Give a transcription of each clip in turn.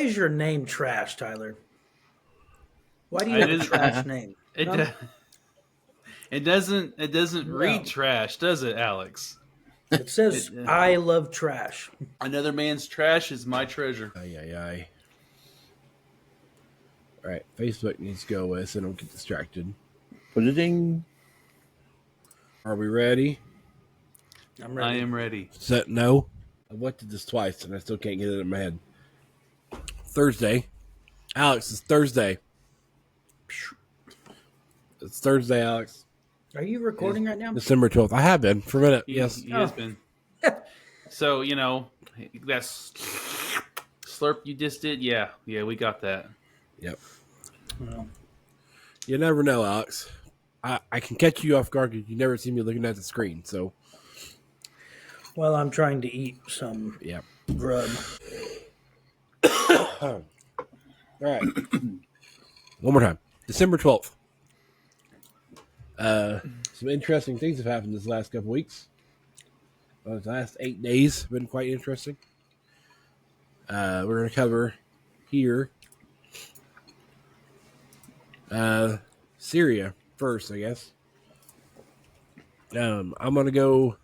is your name trash, Tyler? Why do you have a trash name? It doesn't read trash, does it, Alex? It says, I love trash. Another man's trash is my treasure. Aye. All right, Facebook needs to go away so I don't get distracted. Ding. Are we ready? I'm ready. I am ready. Set no. I've looked at this twice and I still can't get it in my head. Thursday. Alex, it's Thursday. It's Thursday, Alex. Are you recording right now? December 12th. I have been for a minute. Yes. He has been. So, that slurp you just did, yeah, we got that. Yep. Well, you never know, Alex. I can catch you off guard because you never see me looking at the screen. So, well, I'm trying to eat some grub. All right. One more time. December 12th. Some interesting things have happened this last couple weeks. The last 8 days have been quite interesting. We're going to cover here Syria first, I guess. I'm going to go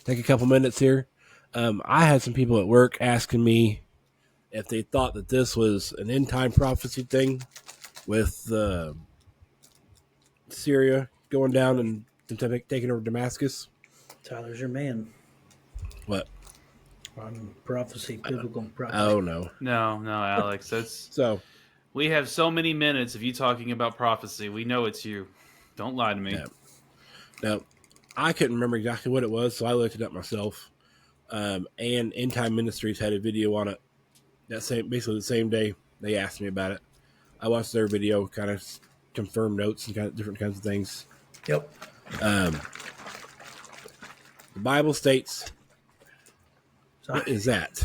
take a couple minutes here. I had some people at work asking me if they thought that this was an end-time prophecy thing with Syria going down and taking over Damascus. Tyler's your man. What? On prophecy, biblical prophecy. Oh, no. No, Alex. That's So we have so many minutes of you talking about prophecy. We know it's you. Don't lie to me. Yeah. Now, I couldn't remember exactly what it was, so I looked it up myself. And End Time Ministries had a video on it. Basically the same day they asked me about it. I watched their video, kind of confirmed notes and kind of different kinds of things. Yep. The Bible states. What is that?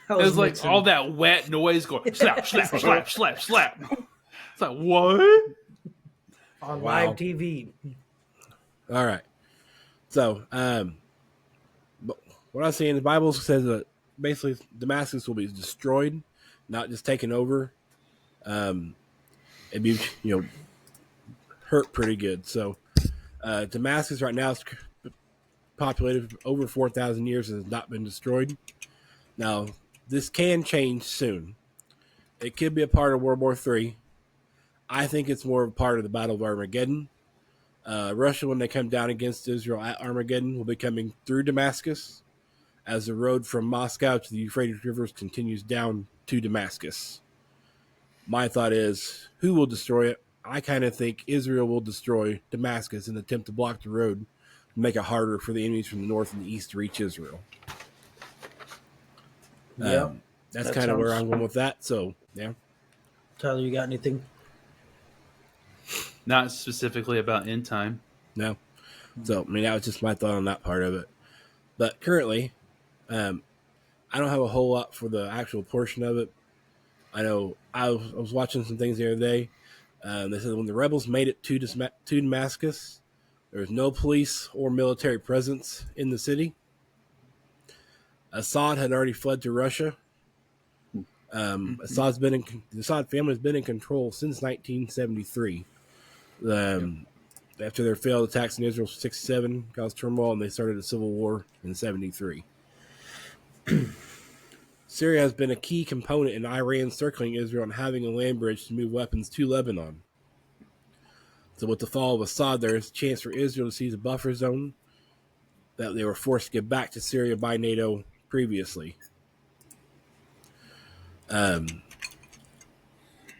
It was like all that wet noise going slap, slap, slap, slap, slap. It's like, what? On live TV. All right. So, what I'm saying, the Bible says that basically Damascus will be destroyed, not just taken over. It'd be, hurt pretty good. So, Damascus right now is populated for over 4,000 years and has not been destroyed. Now, this can change soon. It could be a part of World War III. I think it's more of a part of the Battle of Armageddon. Russia, when they come down against Israel at Armageddon, will be coming through Damascus as the road from Moscow to the Euphrates rivers continues down to Damascus. My thought is, who will destroy it? I kind of think Israel will destroy Damascus in an attempt to block the road and make it harder for the enemies from the north and the east to reach Israel. Yeah, that's kind of where I'm going with that. So, yeah. Tyler, you got anything? Not specifically about end time. No. So, that was just my thought on that part of it. But currently, I don't have a whole lot for the actual portion of it. I know I was watching some things the other day. They said when the rebels made it to Damascus, there was no police or military presence in the city. Assad had already fled to Russia. The Assad family has been in control since 1973. After their failed attacks in Israel in 1967 caused turmoil, and they started a civil war in 1973. Syria has been a key component in Iran circling Israel and having a land bridge to move weapons to Lebanon. So with the fall of Assad, there is a chance for Israel to seize a buffer zone that they were forced to give back to Syria by NATO previously. I don't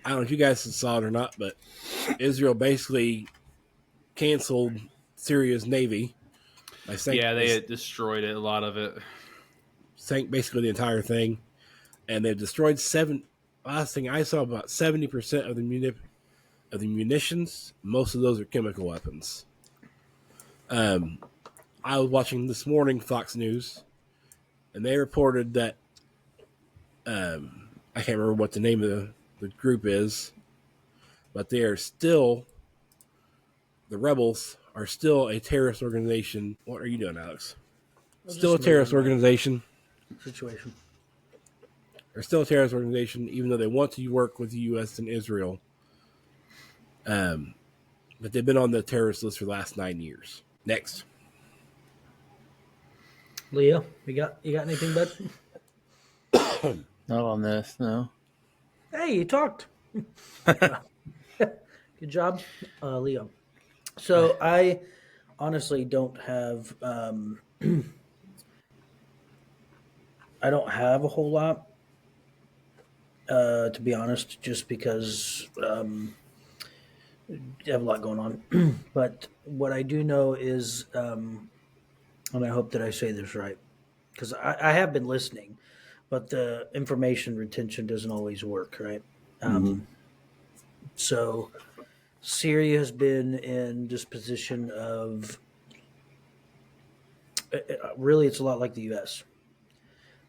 know if you guys saw it or not, but Israel basically canceled Syria's navy. They had destroyed it, a lot of it. Sank basically the entire thing. And they've destroyed last thing I saw, about 70% of the munitions. Most of those are chemical weapons. I was watching this morning Fox News, and they reported that I can't remember what the name of the group is, but they are still, the rebels are still a terrorist organization. What are you doing, Alex? Still a terrorist organization. Situation. are still a terrorist organization, even though they want to work with the U.S. and Israel. But they've been on the terrorist list for the last 9 years. Next. Leo, you got anything, bud? Not on this, no. Hey, you talked. Good job, Leo. So I honestly don't have I don't have a whole lot, to be honest, just because I have a lot going on. But what I do know is, and I hope that I say this right, because I have been listening, but the information retention doesn't always work, right? So Syria has been in this position of really, it's a lot like the U.S.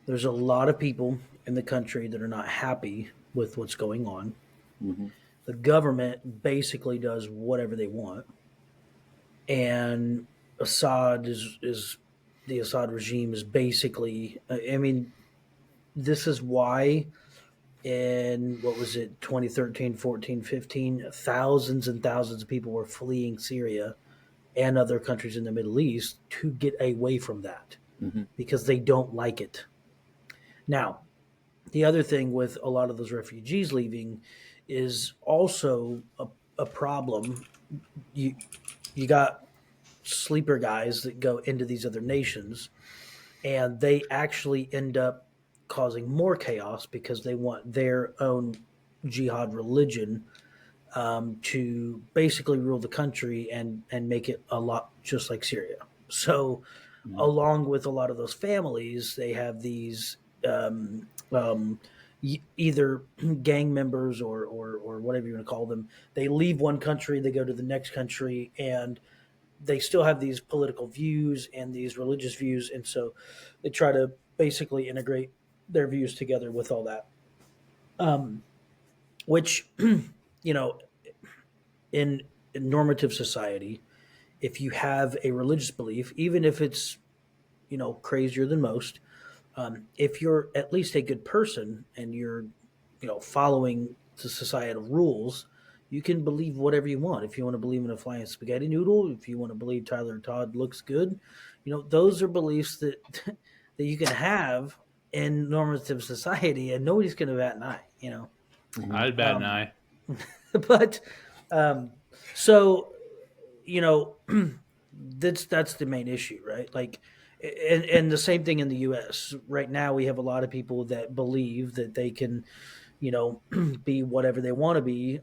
There's a lot of people in the country that are not happy with what's going on. The government basically does whatever they want, and Assad is the Assad regime is basically. I mean, this is why in what was it 2013, 14, 15, thousands and thousands of people were fleeing Syria and other countries in the Middle East to get away from that because they don't like it. Now, the other thing with a lot of those refugees leaving is also a problem. You got sleeper guys that go into these other nations, and they actually end up causing more chaos because they want their own jihad religion to basically rule the country and make it a lot just like Syria. So, along with a lot of those families, they have these either gang members or whatever you want to call them. They leave one country, they go to the next country, and they still have these political views and these religious views, and so they try to basically integrate their views together with all that. Which, you know, in normative society, if you have a religious belief, even if it's, crazier than most, if you're at least a good person and you're, following the societal rules, you can believe whatever you want. If you want to believe in a flying spaghetti noodle, if you want to believe Tyler Todd looks good, those are beliefs that that you can have in normative society, and nobody's going to bat an eye. I'd bat an eye. But so that's the main issue, right? Like, and the same thing in the U.S. right now. We have a lot of people that believe that they can, be whatever they want to be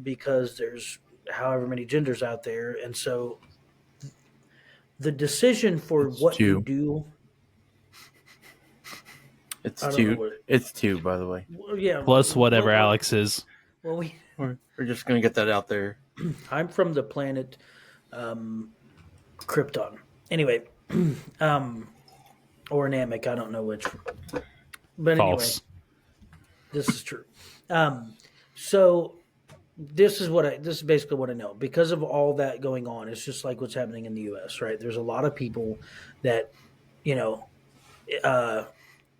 because there's however many genders out there, and so the decision for It's what two. you do. It's I don't know two. what It's two, by the way. yeah, Plus whatever well, Alex is. Well, We're just gonna get that out there. I'm from the planet Krypton. Anyway, or Namek, I don't know which. But False. anyway, this is true. So this is basically what I know. Because of all that going on, it's just like what's happening in the US, right? There's a lot of people that,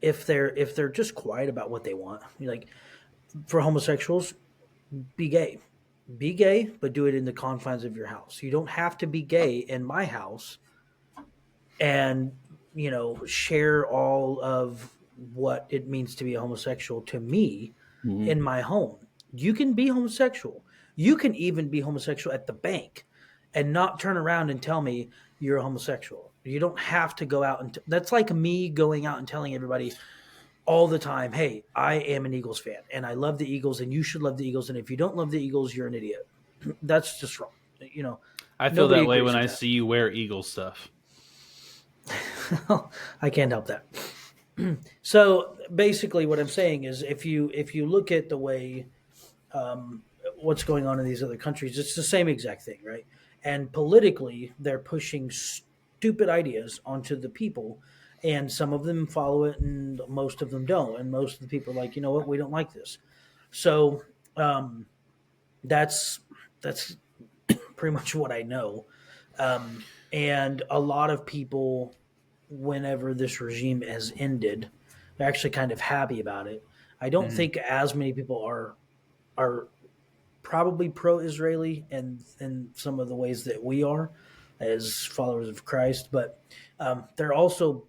if they're just quiet about what they want, like for homosexuals, be gay. Be gay, but do it in the confines of your house. You don't have to be gay in my house and, share all of what it means to be a homosexual to me in my home. You can be homosexual. You can even be homosexual at the bank and not turn around and tell me you're a homosexual. You don't have to go out and that's like me going out and telling everybody all the time, hey, I am an Eagles fan and I love the Eagles and you should love the Eagles. And if you don't love the Eagles, you're an idiot. That's just wrong. I feel Nobody that way agrees when I with that. see you wear Eagle stuff. I can't help that. So basically what I'm saying is if you look at the way what's going on in these other countries, it's the same exact thing, right? And politically, they're pushing stupid ideas onto the people, and some of them follow it and most of them don't. And most of the people are like, you know what, we don't like this. So that's pretty much what I know. And a lot of people, whenever this regime has ended, they're actually kind of happy about it I don't think as many people are probably pro-Israeli and in some of the ways that we are as followers of Christ, but there's also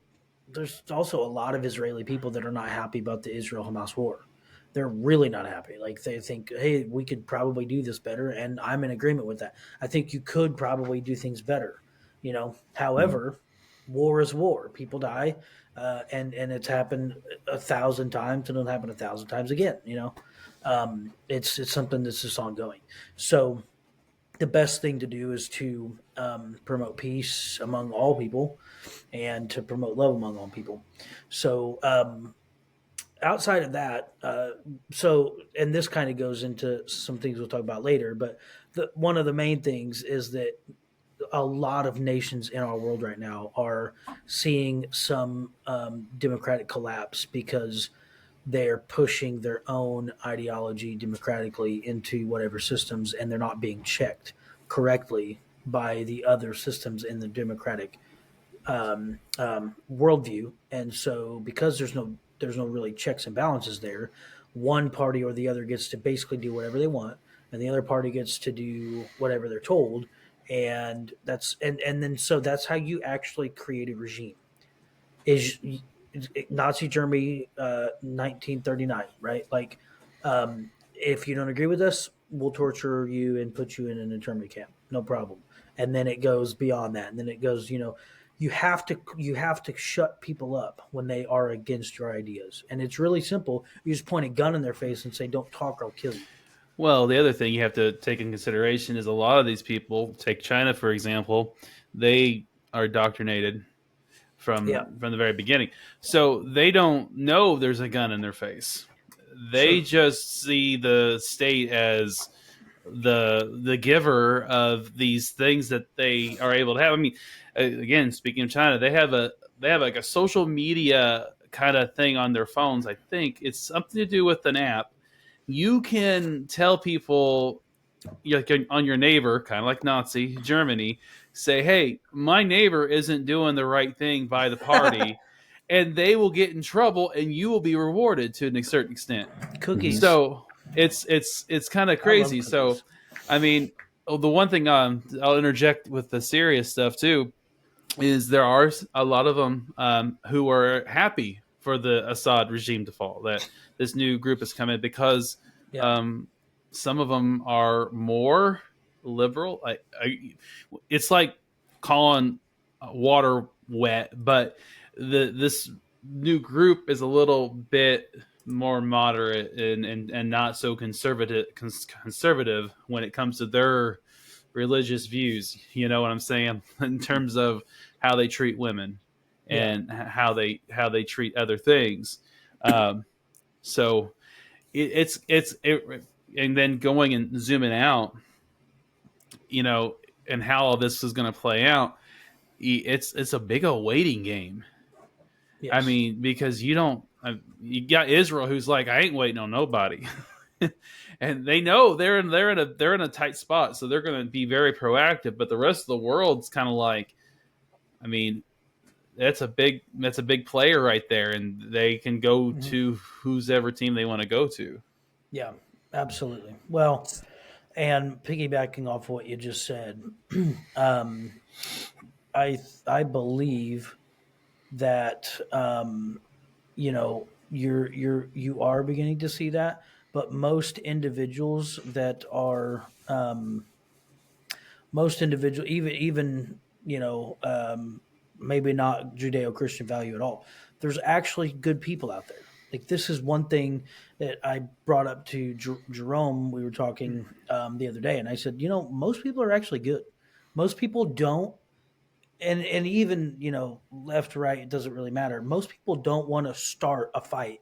a lot of Israeli people that are not happy about the Israel-Hamas war. They're really not happy. Like they think, hey, we could probably do this better, and I'm in agreement with that. I think you could probably do things better. However, war is war. People die, and it's happened 1,000 times, and it'll happen 1,000 times again. It's something that's just ongoing. So the best thing to do is to promote peace among all people, and to promote love among all people. So outside of that, and this kind of goes into some things we'll talk about later, but one of the main things is that a lot of nations in our world right now are seeing some democratic collapse because they're pushing their own ideology democratically into whatever systems, and they're not being checked correctly by the other systems in the democratic worldview. And so because there's no really checks and balances there, one party or the other gets to basically do whatever they want, and the other party gets to do whatever they're told. And then so that's how you actually create a regime. Is Nazi Germany, 1939, right? Like, if you don't agree with us, we'll torture you and put you in an internment camp, no problem. And then it goes beyond that, and then it goes, you have to shut people up when they are against your ideas, and it's really simple. You just point a gun in their face and say, "Don't talk, or I'll kill you." Well, the other thing you have to take in consideration is a lot of these people, take China for example, they are indoctrinated from the very beginning. So they don't know there's a gun in their face. They just see the state as the giver of these things that they are able to have. I mean, again, speaking of China, they have like a social media kind of thing on their phones. I think it's something to do with an app. You can tell people on your neighbor, kind of like Nazi Germany, say, hey, my neighbor isn't doing the right thing by the party, and they will get in trouble, and you will be rewarded to a certain extent. Cookies. So it's kind of crazy. So, I mean, the one thing I'll interject with the serious stuff too is there are a lot of them who are happy for the Assad regime to fall, that this new group has come in, because some of them are more liberal. It's like calling water wet, but this new group is a little bit more moderate and not so conservative when it comes to their religious views. You know what I'm saying? In terms of how they treat women and how they treat other things. So it's and then going and zooming out, and how all this is going to play out. It's a big old waiting game. Yes. I mean, because you got Israel, who's like, I ain't waiting on nobody. And they know they're in a tight spot, so they're going to be very proactive. But the rest of the world's kind of like, I mean, that's a big player right there, and they can go to whoever team they want to go to. Yeah, absolutely. Well, and piggybacking off what you just said, I believe that you are beginning to see that, but most individuals, even maybe not Judeo-Christian value at all, there's actually good people out there. Like, this is one thing that I brought up to Jerome. We were talking the other day, and I said, most people are actually good. Most people don't, and even, left, right, it doesn't really matter. Most people don't want to start a fight,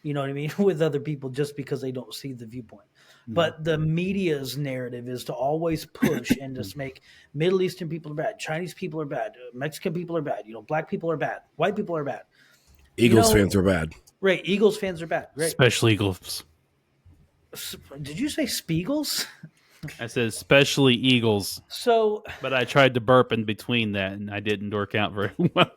you know what I mean, with other people just because they don't see the viewpoint. But the media's narrative is to always push and just make Middle Eastern people are bad, Chinese people are bad, Mexican people are bad, black people are bad, white people are bad. Eagles fans are bad. Right, Eagles fans are bad. Right. Especially Eagles. Did you say Spiegels? I said especially Eagles. So, but I tried to burp in between that, and I didn't work out very well.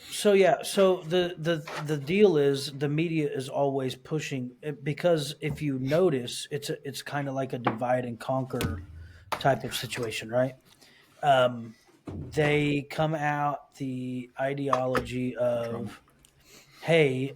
So yeah, so the deal is the media is always pushing because if you notice, it's kind of like a divide and conquer type of situation, right? They come out the ideology of, hey,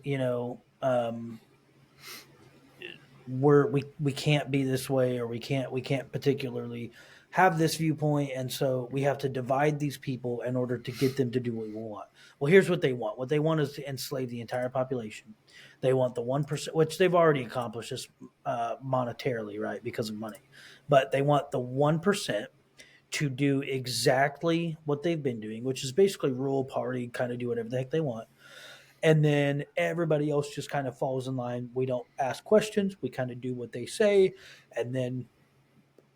we can't be this way, or we can't particularly have this viewpoint, and so we have to divide these people in order to get them to do what we want. Well, here's what they want. What they want is to enslave the entire population. They want the 1%, which they've already accomplished this monetarily, right, because of money. But they want the 1% to do exactly what they've been doing, which is basically rule party, kind of do whatever the heck they want, and then everybody else just kind of falls in line. We don't ask questions. We kind of do what they say, and then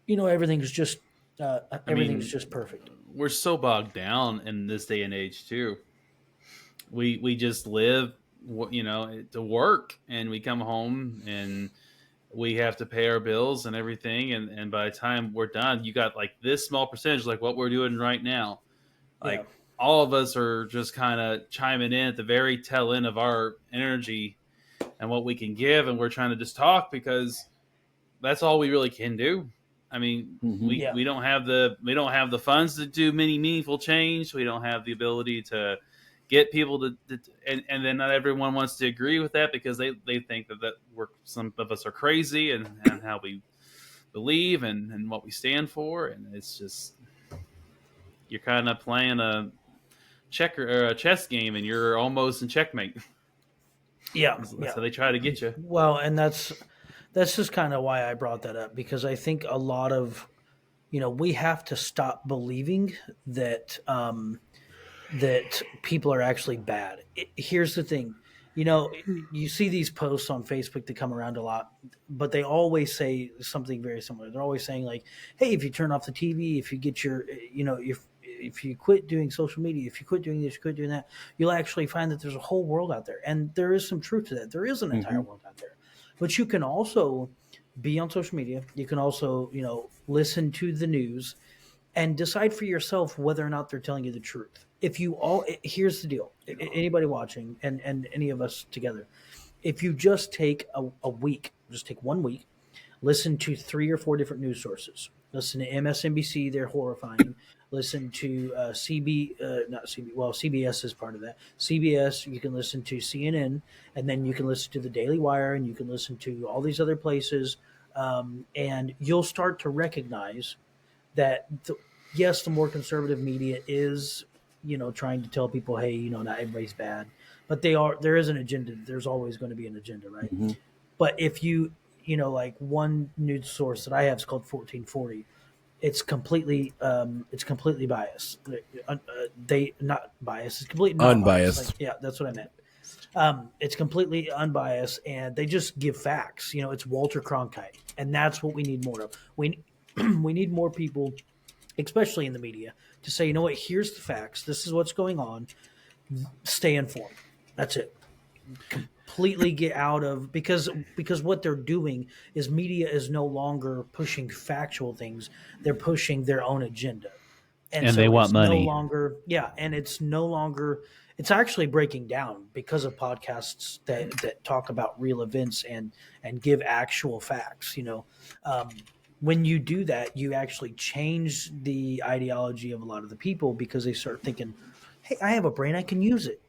everything's just I everything's mean, just perfect. we're so bogged down in this day and age too. We just live, to work, and we come home and we have to pay our bills and everything, and by the time we're done, you got like this small percentage, like what we're doing right now. Yeah, Like all of us are just kind of chiming in at the very tail end of our energy and what we can give, and we're trying to just talk because that's all we really can do. I mean, yeah, we don't have the funds to do many meaningful change. We don't have the ability to get people and then not everyone wants to agree with that because they think that some of us are crazy and how we believe and what we stand for, and it's just you're kind of playing a checker or a chess game and you're almost in checkmate. yeah, That's yeah. how they try to get you. Well, and that's just kind of why I brought that up, because I think a lot of we have to stop believing that that people are actually bad. Here's the thing. You see these posts on Facebook that come around a lot, but they always say something very similar. They're always saying like, "Hey, if you turn off the TV, if you get your, if you quit doing social media, if you quit doing this, you quit doing that, you'll actually find that there's a whole world out there." And there is some truth to that. There is an entire world out there. But you can also be on social media. You can also, listen to the news and decide for yourself whether or not they're telling you the truth. If you all, here's the deal: anybody watching and any of us together, if you just take a week, just take 1 week, listen to 3 or 4 different news sources. Listen to MSNBC; they're horrifying. Listen to not CB. Well, CBS is part of that. CBS. You can listen to CNN, and then you can listen to the Daily Wire, and you can listen to all these other places, and you'll start to recognize that yes, the more conservative media is, trying to tell people, hey, not everybody's bad, but there is an agenda. There's always going to be an agenda, right? Mm-hmm. But if like one news source that I have is called 1440. It's completely biased. They not biased. It's completely not biased. Unbiased. Like, yeah, that's what I meant. It's completely unbiased, and they just give facts. It's Walter Cronkite, and that's what we need more of. We need more people, especially in the media, to say, what, here's the facts. This is what's going on. Stay informed. That's it. Completely get out of because what they're doing is media is no longer pushing factual things. They're pushing their own agenda. And And they so want it's no money. longer, yeah, and it's no longer, it's actually breaking down because of podcasts that talk about real events and give actual facts. When you do that, you actually change the ideology of a lot of the people because they start thinking, hey, I have a brain, I can use it.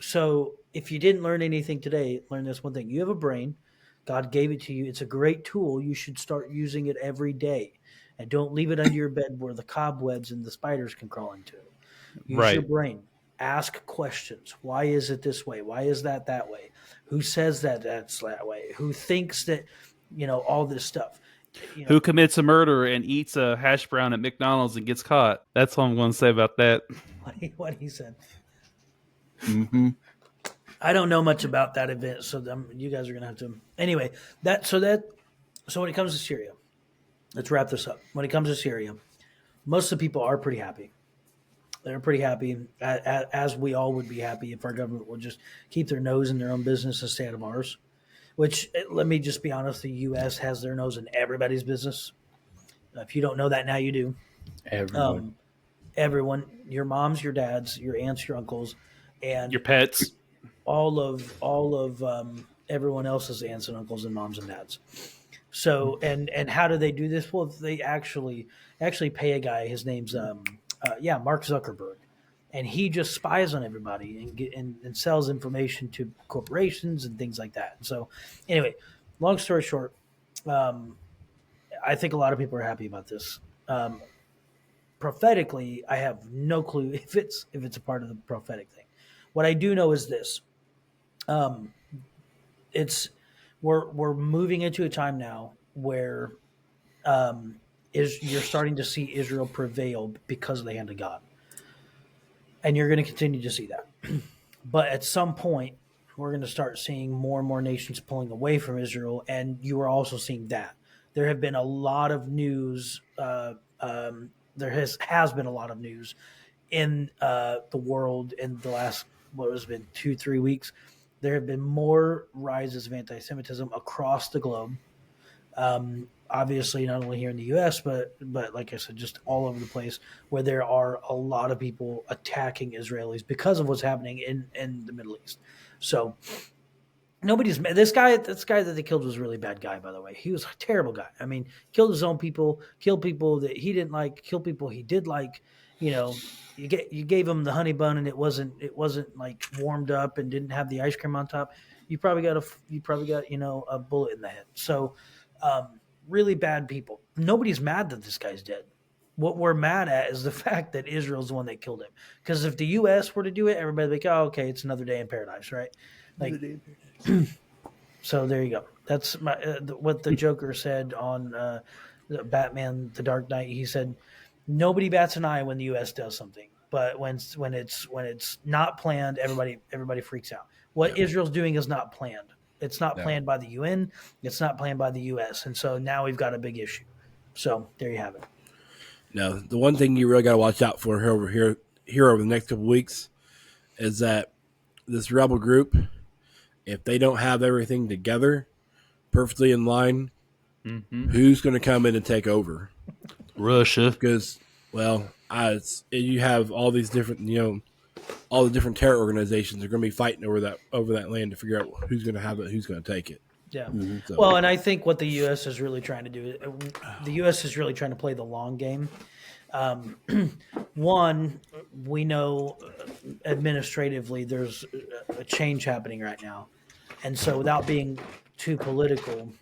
So if you didn't learn anything today, learn this one thing. You have a brain. God gave it to you. It's a great tool. You should start using it every day. And don't leave it under your bed where the cobwebs and the spiders can crawl into it. Use your Right. brain. Ask questions. Why is it this way? Why is that way? Who says that that's that way? Who thinks that, all this stuff? Who commits a murder and eats a hash brown at McDonald's and gets caught? That's all I'm going to say about that. What he said. Mm-hmm. I don't know much about that event, so you guys are going to have to. Anyway, so when it comes to Syria, let's wrap this up. When it comes to Syria, most of the people are pretty happy. They're pretty happy, as we all would be happy if our government would just keep their nose in their own business and stay out of ours. Which, let me just be honest, the U.S. has their nose in everybody's business. If you don't know that now, you do. Everyone. Everyone, your moms, your dads, your aunts, your uncles, and Your pets. all of everyone else's aunts and uncles and moms and dads. So and how do they do this? Well, they actually pay a guy. His name's Mark Zuckerberg, and he just spies on everybody and sells information to corporations and things like that. So anyway, long story short, I think a lot of people are happy about this. Prophetically, I have no clue if it's a part of the prophetic thing. What I do know is this: it's we're moving into a time now where you're starting to see Israel prevail because of the hand of God, and you're going to continue to see that. But at some point, we're going to start seeing more and more nations pulling away from Israel, and you are also seeing that. There have been a lot of news. There has been a lot of news in the world in the last what has been 2-3 weeks. There have been more rises of anti-Semitism across the globe. Obviously, not only here in the U.S., but like I said, just all over the place, where there are a lot of people attacking Israelis because of what's happening in the Middle East. So nobody's this guy that they killed was a really bad guy, by the way. He was a terrible guy. I mean, killed his own people, killed people that he didn't like, killed people he did like. You know, you gave him the honey bun and it wasn't like warmed up and didn't have the ice cream on top. You probably got a bullet in the head. So really bad people. Nobody's mad that this guy's dead. What we're mad at is the fact that Israel's the one that killed him. Because if the U.S. were to do it, everybody'd be like, oh, okay, it's another day in paradise, right? Like, so there you go. That's what the Joker said on Batman: The Dark Knight. He said, nobody bats an eye when the U.S. does something, but when it's not planned, everybody freaks out. What Israel's doing is not planned. It's not planned by the UN. It's not planned by the U.S. And so now we've got a big issue. So there you have it. Now, the one thing you really got to watch out for here over the next couple of weeks is that this rebel group, if they don't have everything together, perfectly in line, who's going to come in and take over? Russia. Because, you have all these different, all the different terror organizations are going to be fighting over that land to figure out who's going to have it, who's going to take it. Yeah. So. Well, and I think what the U.S. is really trying to do, the U.S. is really trying to play the long game. One, we know administratively there's a change happening right now. And so without being too political,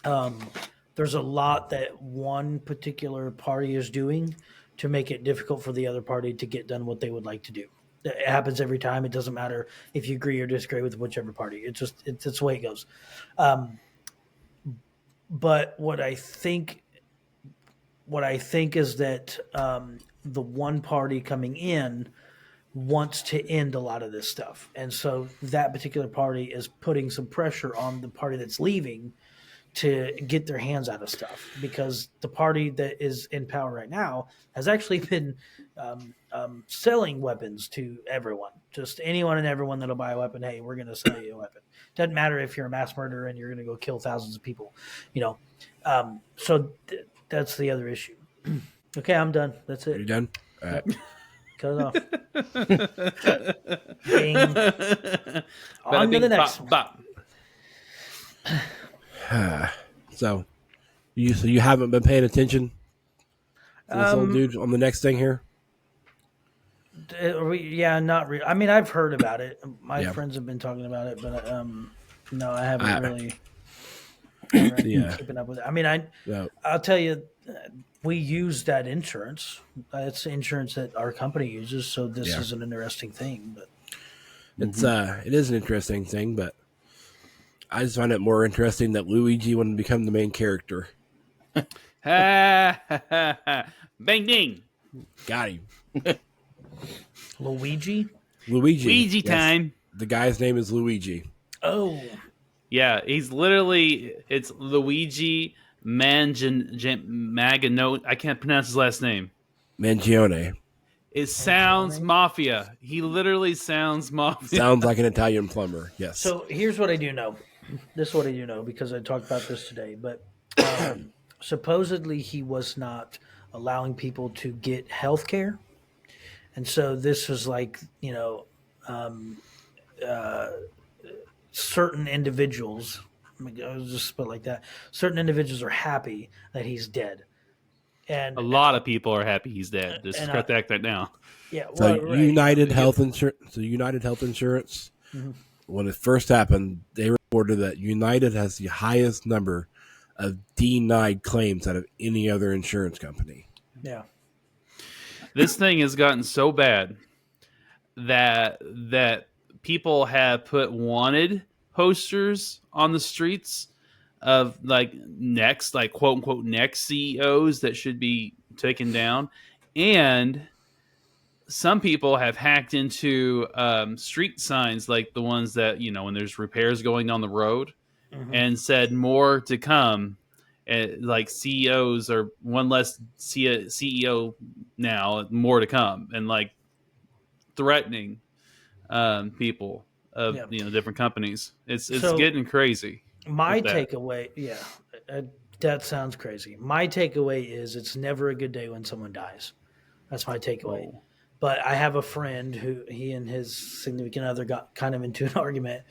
there's a lot that one particular party is doing to make it difficult for the other party to get done what they would like to do. It happens every time. It doesn't matter if you agree or disagree with whichever party. It's the way it goes. But what I think is that the one party coming in wants to end a lot of this stuff. And so that particular party is putting some pressure on the party that's leaving to get their hands out of stuff, because the party that is in power right now has actually been selling weapons to everyone, just anyone and everyone that'll buy a weapon. Hey, we're going to sell you a weapon. Doesn't matter if you're a mass murderer and you're going to go kill thousands of people, So that's the other issue. Okay, I'm done. That's it. You done? All right. Cut it off. Bing. On to the next one. So you haven't been paying attention to this old dude on the next thing here? Yeah, not really. I mean, I've heard about it. My friends have been talking about it, but no, I haven't really keeping up with it. I mean, I'll tell you, we use that insurance. It's insurance that our company uses, so this is an interesting thing. But it is an interesting thing, but I just find it more interesting that Luigi wanted to become the main character. Bang ding. Got him. Luigi? Luigi time. The guy's name is Luigi. Oh. Yeah, it's Luigi Magano. I can't pronounce his last name. Mangione. It sounds mafia. He literally sounds mafia. Sounds like an Italian plumber, yes. So here's what I do know. This is what I do know because I talked about this today. But supposedly he was not allowing people to get health care. And so this was like, certain individuals, I'll just put it like that, certain individuals are happy that he's dead. And A lot of people are happy he's dead. Just cut that right now. Yeah, So well, right. United Health Insurance, when it first happened, they reported that United has the highest number of denied claims out of any other insurance company. Yeah. This thing has gotten so bad that people have put wanted posters on the streets of like quote unquote next CEOs that should be taken down, and some people have hacked into street signs like the ones that when there's repairs going down the road, and said more to come. Like CEOs or one less CEO now, more to come, and like threatening people of different companies. It's So, getting crazy. My with that. takeaway, that sounds crazy. My takeaway is it's never a good day when someone dies. That's my takeaway. Oh. But I have a friend who he and his significant other got kind of into an argument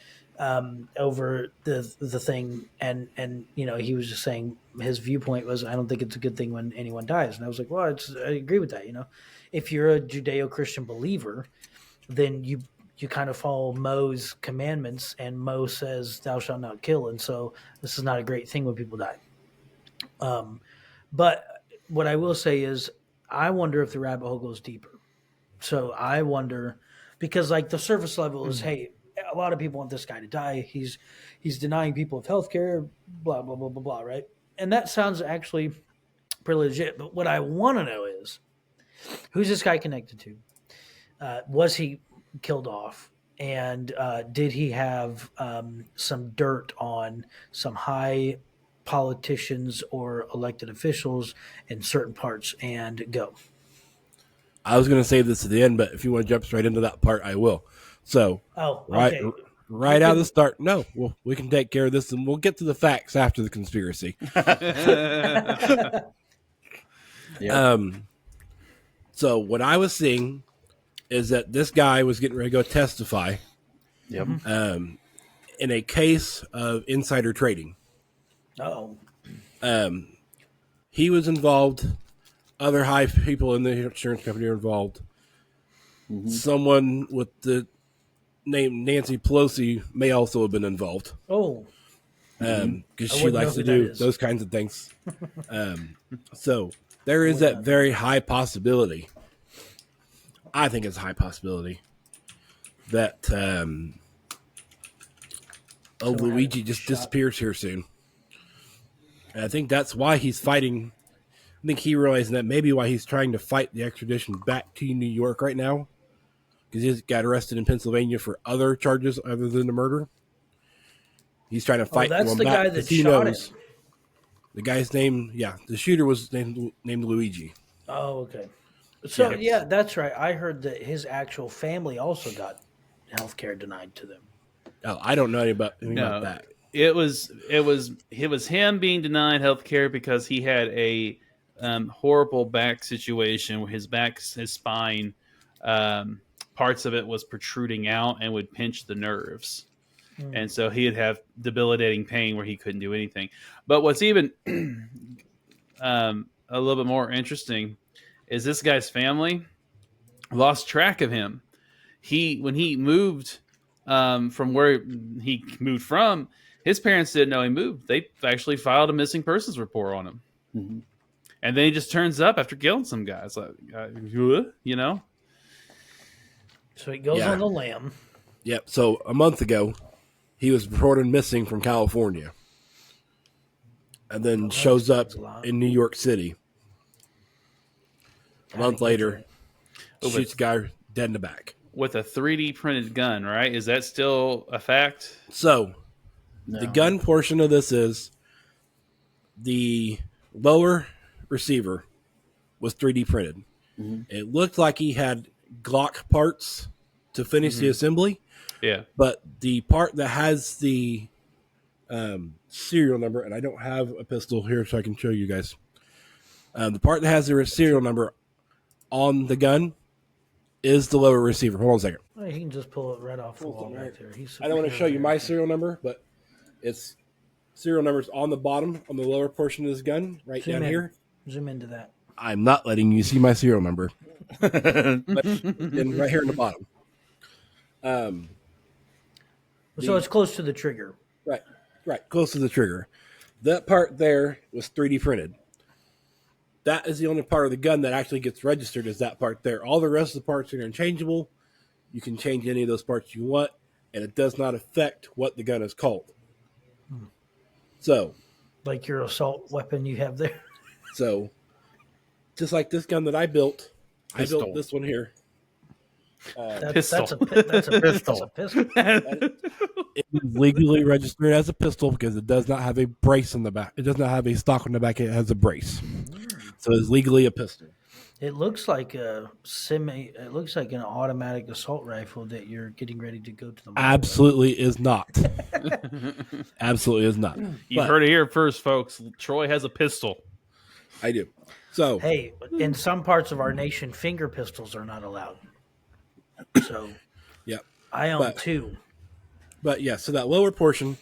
over the thing, and he was just saying his viewpoint was, I don't think it's a good thing when anyone dies, and I was like, well, I agree with that. If you're a Judeo-Christian believer, then you kind of follow Mo's commandments, and Mo says, "Thou shalt not kill," and so this is not a great thing when people die. But what I will say is, I wonder if the rabbit hole goes deeper. So I wonder, because like the surface level is, hey, a lot of people want this guy to die. He's denying people of healthcare, blah blah blah blah blah, right? And that sounds actually pretty legit. But what I want to know is, who's this guy connected to? Was he killed off? And did he have some dirt on some high politicians or elected officials in certain parts? And go. I was going to save this at the end, but if you want to jump straight into that part, I will. So, okay. right out of the start, no, we can take care of this, and we'll get to the facts after the conspiracy. So what I was seeing is that this guy was getting ready to go testify in a case of insider trading. Oh. He was involved. Other high people in the insurance company are involved. Someone with the name Nancy Pelosi may also have been involved. Oh. Because she likes to do those kinds of things. So there is that very high possibility. I think it's a high possibility that Luigi just disappears here soon. And I think that's why he's fighting. I think he realized that maybe why he's trying to fight the extradition back to New York right now, because he got arrested in Pennsylvania for other charges other than the murder. He's trying to fight. That's the guy that shot him. The guy's name, the shooter was named Luigi. Oh, okay. So yeah, that's right. I heard that his actual family also got health care denied to them. Oh, I don't know anything about that. It was him being denied health care because he had a horrible back situation where his spine, parts of it was protruding out and would pinch the nerves. And so he'd have debilitating pain where he couldn't do anything. But what's even a little bit more interesting is this guy's family lost track of him. When he moved from where he moved from, his parents didn't know he moved. They actually filed a missing persons report on him. And then he just turns up after killing some guys. Like, So he goes on the lam. Yep. So a month ago, he was reported missing from California. And then shows up in New York City. A month later, shoots a guy dead in the back. With a 3D printed gun, right? Is that still a fact? So, the gun portion of this is the lower receiver was 3D printed. It looked like he had Glock parts to finish the assembly. Yeah. But the part that has the serial number, and I don't have a pistol here so I can show you guys. The part that has the serial number on the gun is the lower receiver. Hold on a second. Well, he can just pull it right off the wall back there. I don't want to show you my serial number, but it's serial numbers on the bottom, on the lower portion of this gun, right Zoom down in. here. Zoom into that. I'm not letting you see my serial number. But and right here in the bottom. So it's close to the trigger. Right, close to the trigger. That part there was 3D printed. That is the only part of the gun that actually gets registered is that part there. All the rest of the parts are interchangeable. You can change any of those parts you want, and it does not affect what the gun is called. So, like your assault weapon you have there. So, just like this gun that I built, Pistol. I built this one here. Pistol. That's a pistol. It is legally registered as a pistol because it does not have a brace on the back. It does not have a stock on the back. It has a brace. So it's legally a pistol. It looks like It looks like an automatic assault rifle that you're getting ready to go to the mall Absolutely is not. Absolutely is not. You heard it here first, folks. Troy has a pistol. I do. So, Hey, in some parts of our nation, finger pistols are not allowed. So, yeah. I own two. But yeah, so that lower portion,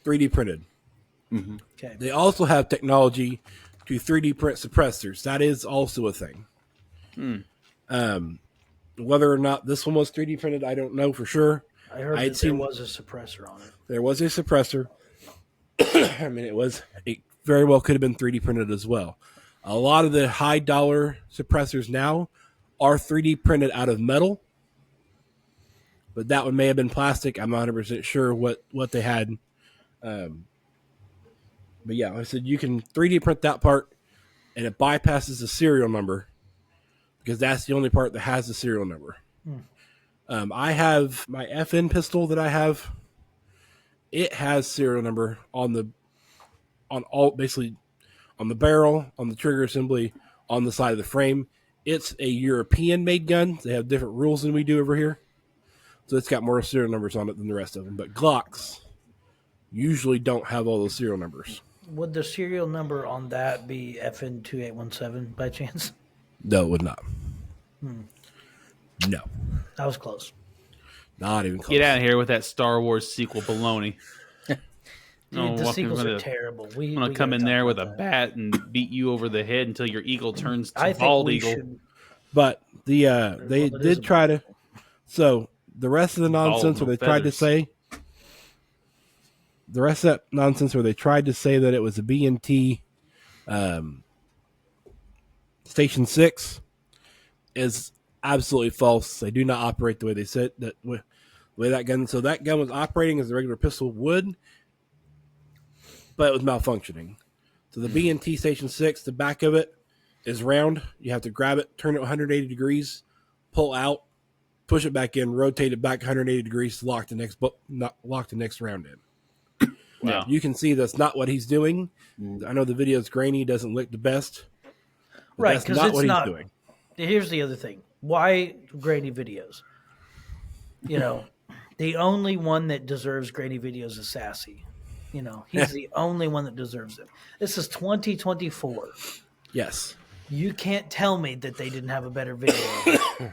3D printed. Okay. They also have technology to 3D print suppressors. That is also a thing. Whether or not this one was 3D printed, I don't know for sure. I heard that there was a suppressor on it. There was a suppressor. I mean, it very well could have been 3D printed as well. A lot of the high dollar suppressors now are 3D printed out of metal. But that one may have been plastic. I'm not 100% sure what they had. But yeah, like I said you can 3D print that part, and it bypasses the serial number because that's the only part that has the serial number. I have my FN pistol that I have. It has serial number on the barrel, on the trigger assembly, on the side of the frame. It's a European-made gun. They have different rules than we do over here. So it's got more serial numbers on it than the rest of them. But Glocks usually don't have all those serial numbers. Would the serial number on that be FN2817 by chance? No, it would not. No. That was close. Not even close. Get out of here with that Star Wars sequel baloney. Dude, the sequels are terrible. I'm going to come in there with a bat and beat you over the head until your eagle turns to I think bald we eagle. should. But they did try to... So the rest of the nonsense where they tried to say... The rest of that nonsense where they tried to say that it was a B&T Station 6 is absolutely false. They do not operate the way they said that way that gun. So that gun was operating as a regular pistol would, but it was malfunctioning. So the B&T Station 6, the back of it is round. You have to grab it, turn it 180 degrees, pull out, push it back in, rotate it back 180 degrees to lock the next round in. Wow. You can see that's not what he's doing. I know the video's grainy, doesn't look the best. Right, that's because not it's what not. he's doing. Here's the other thing. Why grainy videos? You know, the only one that deserves grainy videos is Sassy. You know, he's the only one that deserves it. This is 2024. Yes. You can't tell me that they didn't have a better video.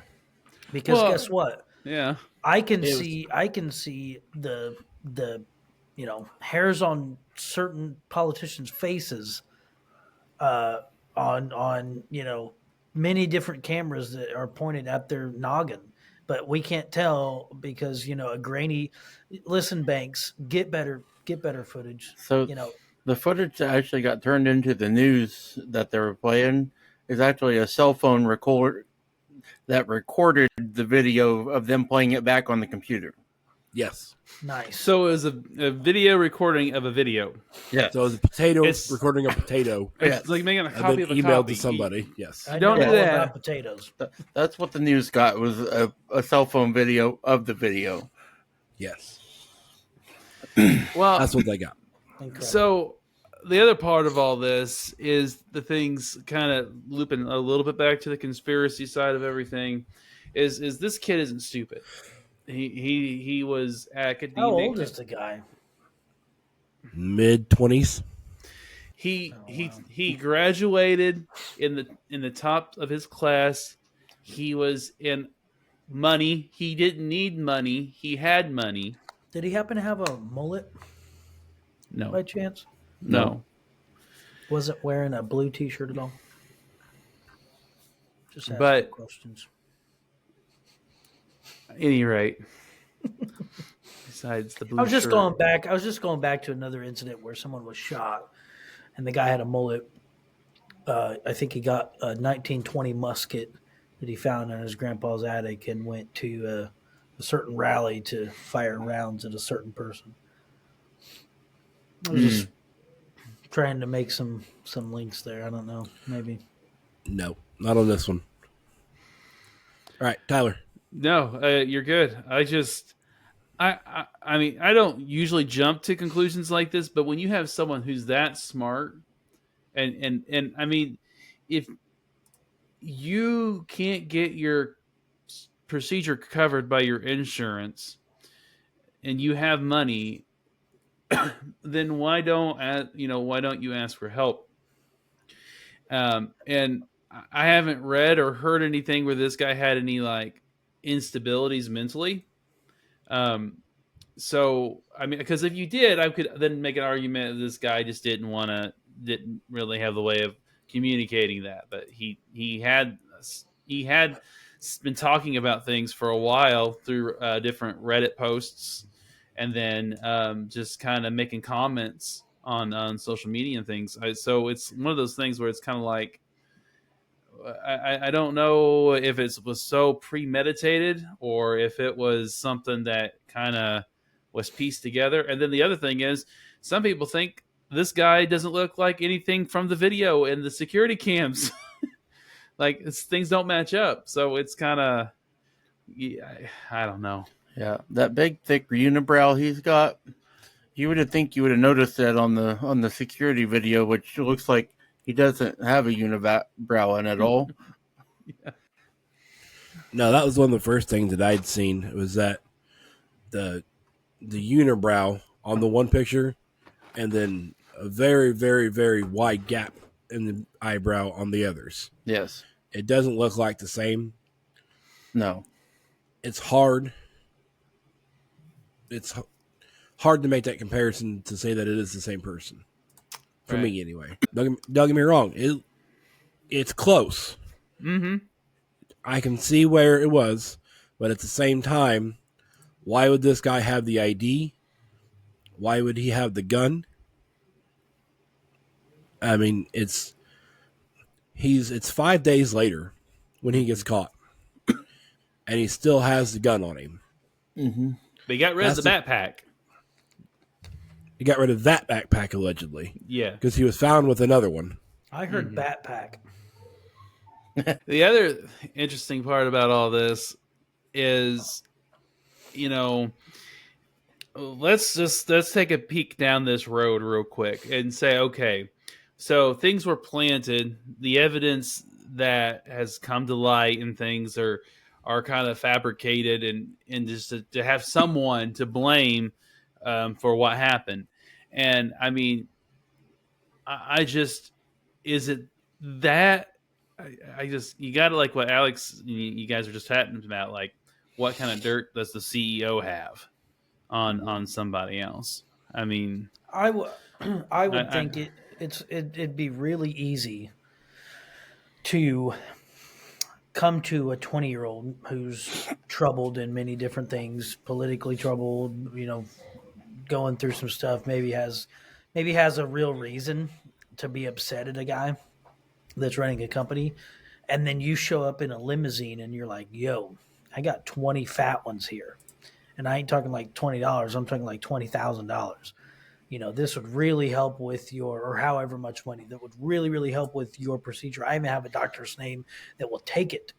Because guess what? Yeah. I can see the hairs on certain politicians' faces on many different cameras that are pointed at their noggin. But we can't tell because, a grainy listen, Banks, get better footage. So the footage that actually got turned into the news that they were playing is actually a cell phone record that recorded the video of them playing it back on the computer. Yes. Nice. So it was a video recording of a video. Yeah. So it was a potato recording a potato. It's like making a And copy then of a emailed copy. to somebody. Yes. I don't know do all that. about potatoes. That's what the news got, was a cell phone video of the video. Yes. Well, That's what they got. Incredible. so the other part of all this is the things kind of looping a little bit back to the conspiracy side of everything. Is this kid isn't stupid? He was academic. How old is the guy? Mid-20s. He graduated in the top of his class. He was in money. He didn't need money. He had money. Did he happen to have a mullet No, by chance? no. Wasn't wearing a blue T-shirt at all. Just asking But questions. at any rate, besides the blue I was just shirt. going back. I was just going back to another incident where someone was shot, and the guy had a mullet. I think he got a 1920 musket that he found in his grandpa's attic and went to a certain rally to fire rounds at a certain person. I was just trying to make some links there. I don't know. Maybe. No, not on this one. All right, Tyler. No, you're good. I mean, I don't usually jump to conclusions like this, but when you have someone who's that smart, and I mean, if you can't get your procedure covered by your insurance and you have money, then why don't you ask for help? And I haven't read or heard anything where this guy had any like instabilities mentally. So I mean, because if you did, I could then make an argument that this guy just didn't really have the way of communicating that. But he had been talking about things for a while through different Reddit posts, and then just kind of making comments on social media and things. So it's one of those things where it's kind of like I don't know if it was so premeditated or if it was something that kind of was pieced together. And then the other thing is, some people think this guy doesn't look like anything from the video and the security cams. Like things don't match up. So it's kind of, I don't know. Yeah, that big thick unibrow he's got. You would have noticed that on the security video, which looks like he doesn't have a unibrow in at all. Yeah. No, that was one of the first things that I'd seen. It was that the unibrow on the one picture, and then a very, very, very wide gap in the eyebrow on the others. Yes. It doesn't look like the same. No. It's hard. It's hard to make that comparison to say that it is the same person. For me, anyway. Don't get me wrong. It's close. Mm-hmm. I can see where it was, but at the same time, why would this guy have the ID? Why would he have the gun? I mean, it's 5 days later when he gets caught, and he still has the gun on him. Mm-hmm. But he got rid of the backpack. He got rid of that backpack, allegedly. Yeah. Because he was found with another one. I heard backpack. The other interesting part about all this is, let's take a peek down this road real quick and say, okay, so things were planted. The evidence that has come to light and things are kind of fabricated and just to have someone to blame for what happened. And I mean, is it that you got to like what Alex, you guys are just chatting about, like what kind of dirt does the CEO have on somebody else? I mean, I would think it'd be really easy to come to a 20-year-old who's troubled in many different things, politically troubled, going through some stuff, maybe has a real reason to be upset at a guy that's running a company, and then you show up in a limousine and you're like, yo, I got 20 fat ones here. And I ain't talking like $20, I'm talking like $20,000. This would really help with or however much money that would really, really help with your procedure. I even have a doctor's name that will take it.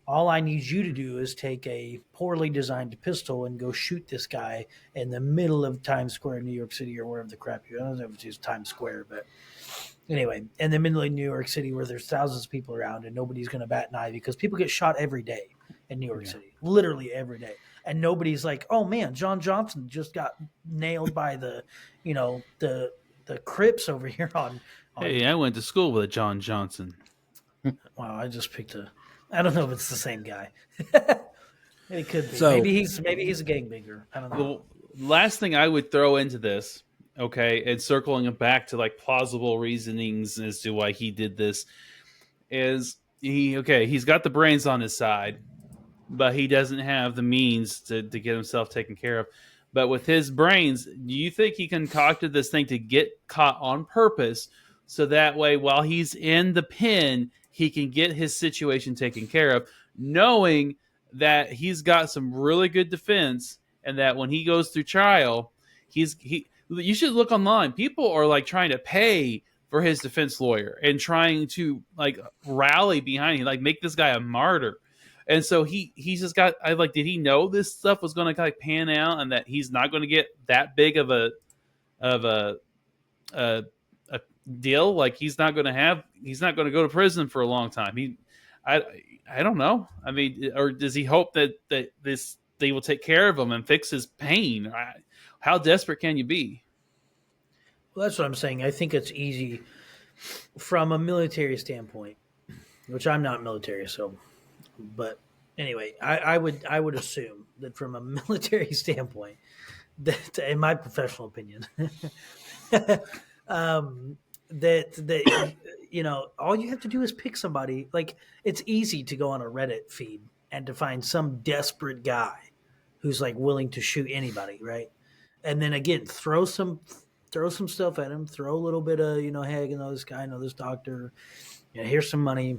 All I need you to do is take a poorly designed pistol and go shoot this guy in the middle of Times Square, New York City, or wherever the crap I don't know if it's Times Square, but anyway, in the middle of New York City where there's thousands of people around and nobody's going to bat an eye because people get shot every day in New York City, literally every day. And nobody's like, oh man, John Johnson just got nailed by the Crips over here on. Hey, I went to school with a John Johnson. Wow, I just picked I don't know if it's the same guy. It could be. So- maybe he's a gangbanger. I don't know. The last thing I would throw into this, okay, and circling it back to like plausible reasonings as to why he did this, is he's got the brains on his side, but he doesn't have the means to get himself taken care of. But with his brains, do you think he concocted this thing to get caught on purpose so that way while he's in the pen, he can get his situation taken care of, knowing that he's got some really good defense and that when he goes through trial, you should look online. People are like trying to pay for his defense lawyer and trying to like rally behind him, like make this guy a martyr. And so he's just got. Did he know this stuff was going to like pan out, and that he's not going to get that big of a deal? Like he's not going to go to prison for a long time. I don't know. I mean, or does he hope that they will take care of him and fix his pain? How desperate can you be? Well, that's what I'm saying. I think it's easy from a military standpoint, which I'm not military, so. But anyway, I would assume that from a military standpoint, that in my professional opinion, that all you have to do is pick somebody. Like it's easy to go on a Reddit feed and to find some desperate guy who's like willing to shoot anybody, right? And then again, throw some stuff at him. Throw a little bit of hey, I know this guy, I know this doctor. Here's some money.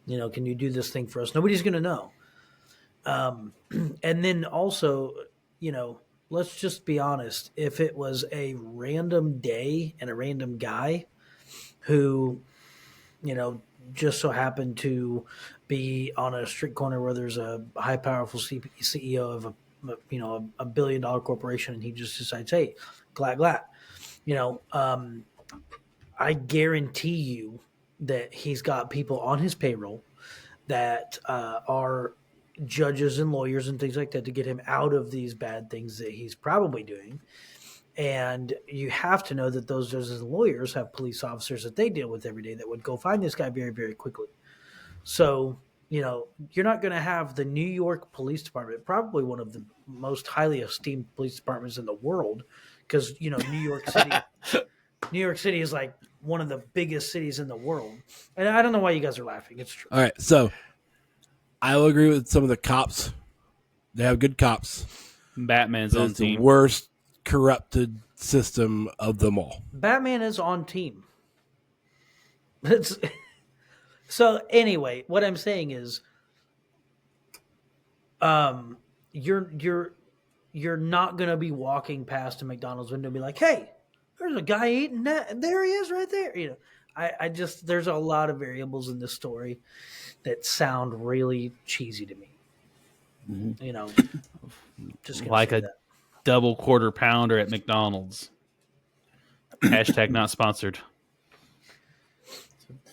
Can you do this thing for us? Nobody's going to know. And then also, let's just be honest. If it was a random day and a random guy who, just so happened to be on a street corner where there's a high, powerful CEO of a $1 billion corporation, and he just decides, hey, glad. I guarantee you that he's got people on his payroll that are judges and lawyers and things like that to get him out of these bad things that he's probably doing. And you have to know that those judges and lawyers have police officers that they deal with every day that would go find this guy very, very quickly. So, you're not going to have the New York Police Department, probably one of the most highly esteemed police departments in the world, because, New York City is like one of the biggest cities in the world. And I don't know why you guys are laughing. It's true. All right. So I will agree with some of the cops. They have good cops. Batman's on It's the team. worst corrupted system of them all. Batman is on team. So anyway, what I'm saying is, you're not gonna be walking past a McDonald's window and be like, "Hey, there's a guy eating that. There he is, right there." I just there's a lot of variables in this story that sound really cheesy to me. Just gonna Like say a that. double quarter pounder at McDonald's. Hashtag not sponsored.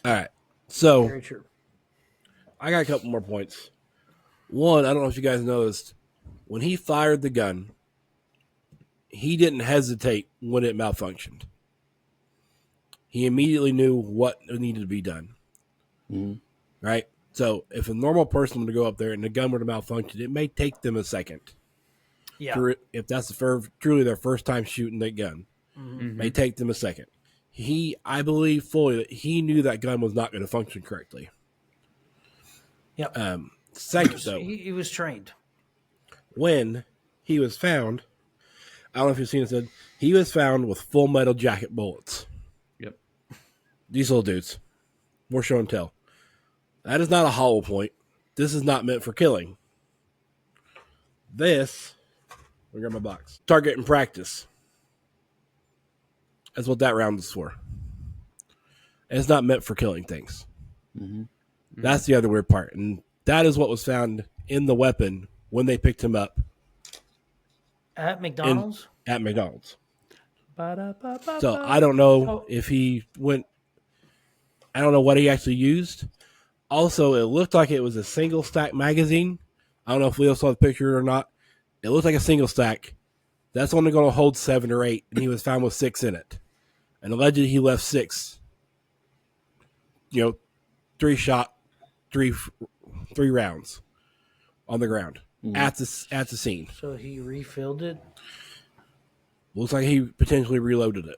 All right. So Very true. I got a couple more points. One, I don't know if you guys noticed, when he fired the gun, he didn't hesitate when it malfunctioned. He immediately knew what needed to be done. Mm-hmm. Right? So if a normal person were to go up there and the gun were to malfunction, it may take them a second. Yeah. If that's truly their first time shooting that gun, Mhm. may take them a second. I believe fully that he knew that gun was not going to function correctly. Yep. Second, though, He was trained. when he was found, I don't know if you've seen it, he was found with full metal jacket bullets. Yep. These little dudes. More show and tell. That is not a hollow point. This is not meant for killing. This, let me grab my box. Target and practice. That's what that round is for. And it's not meant for killing things. Mm-hmm. That's the other weird part. And that is what was found in the weapon when they picked him up At McDonald's? at McDonald's. Ba-da-ba-ba-ba. So I don't know Oh. if he went, I don't know what he actually used. Also, it looked like it was a single stack magazine. I don't know if Leo saw the picture or not. It looked like a single stack. That's only going to hold 7 or 8, and he was found with 6 in it. And allegedly he left 6. 3 shot, three rounds on the ground. at the scene. So he refilled it. Looks like he potentially reloaded it.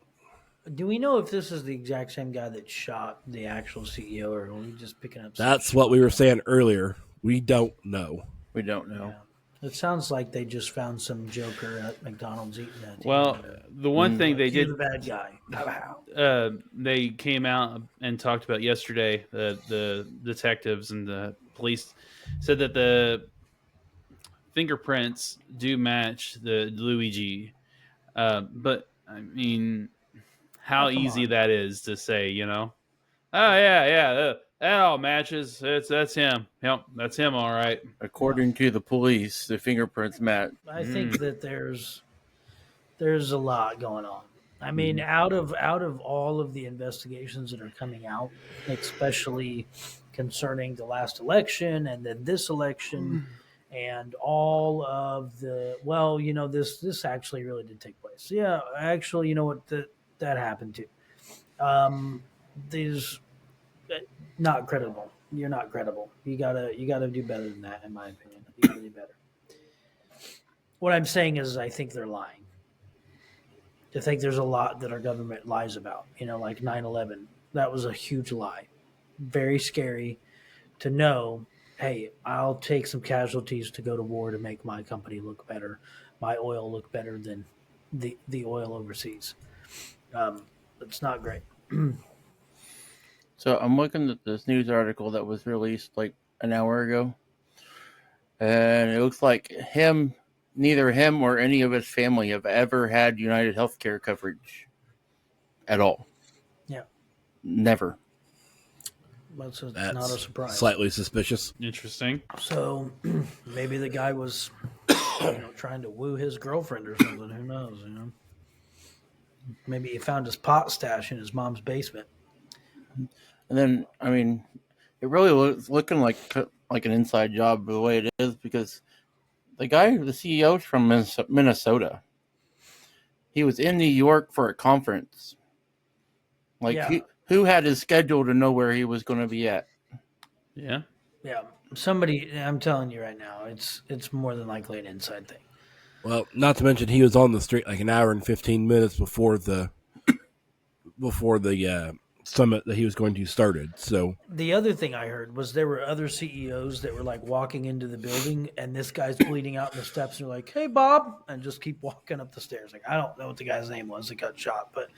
Do we know if this is the exact same guy that shot the actual CEO, or are we just picking up? That's what we were saying earlier. We don't know. We don't know. Yeah. It sounds like they just found some joker at McDonald's eating that. Well, the one thing they did, the bad guy. They came out and talked about yesterday. The detectives and the police said that the fingerprints do match the Luigi, but I mean, how easy that is to say, you know? Oh yeah, that all matches. That's him. Yep, that's him. All right. According to the police, the fingerprints match. I think that there's a lot going on. I mean, out of all of the investigations that are coming out, especially concerning the last election and then this election, and all of the this actually really did take place. Yeah, actually, you know what that happened too. These not credible. You're not credible. You gotta do better than that, in my opinion. You gotta do better. What I'm saying is, I think they're lying. I think there's a lot that our government lies about. You know, like 9/11. That was a huge lie. Very scary to know. Hey, I'll take some casualties to go to war to make my company look better, my oil look better than the oil overseas. It's not great. So I'm looking at this news article that was released like an hour ago, and it looks like neither him or any of his family have ever had United Healthcare coverage at all. Yeah. Never. That's That's not a surprise. Slightly suspicious. Interesting. So maybe the guy was trying to woo his girlfriend or something. Who knows, Maybe he found his pot stash in his mom's basement. And then, I mean, it really was looking like an inside job the way it is, because the CEO is from Minnesota. He was in New York for a conference. Who had his schedule to know where he was going to be at? Yeah. Yeah. Somebody, I'm telling you right now, it's more than likely an inside thing. Well, not to mention he was on the street like an hour and 15 minutes before the summit that he was going to started. So the other thing I heard was there were other CEOs that were like walking into the building, and this guy's bleeding out in the steps, and they're like, "Hey, Bob," and just keep walking up the stairs. Like, I don't know what the guy's name was that got shot, but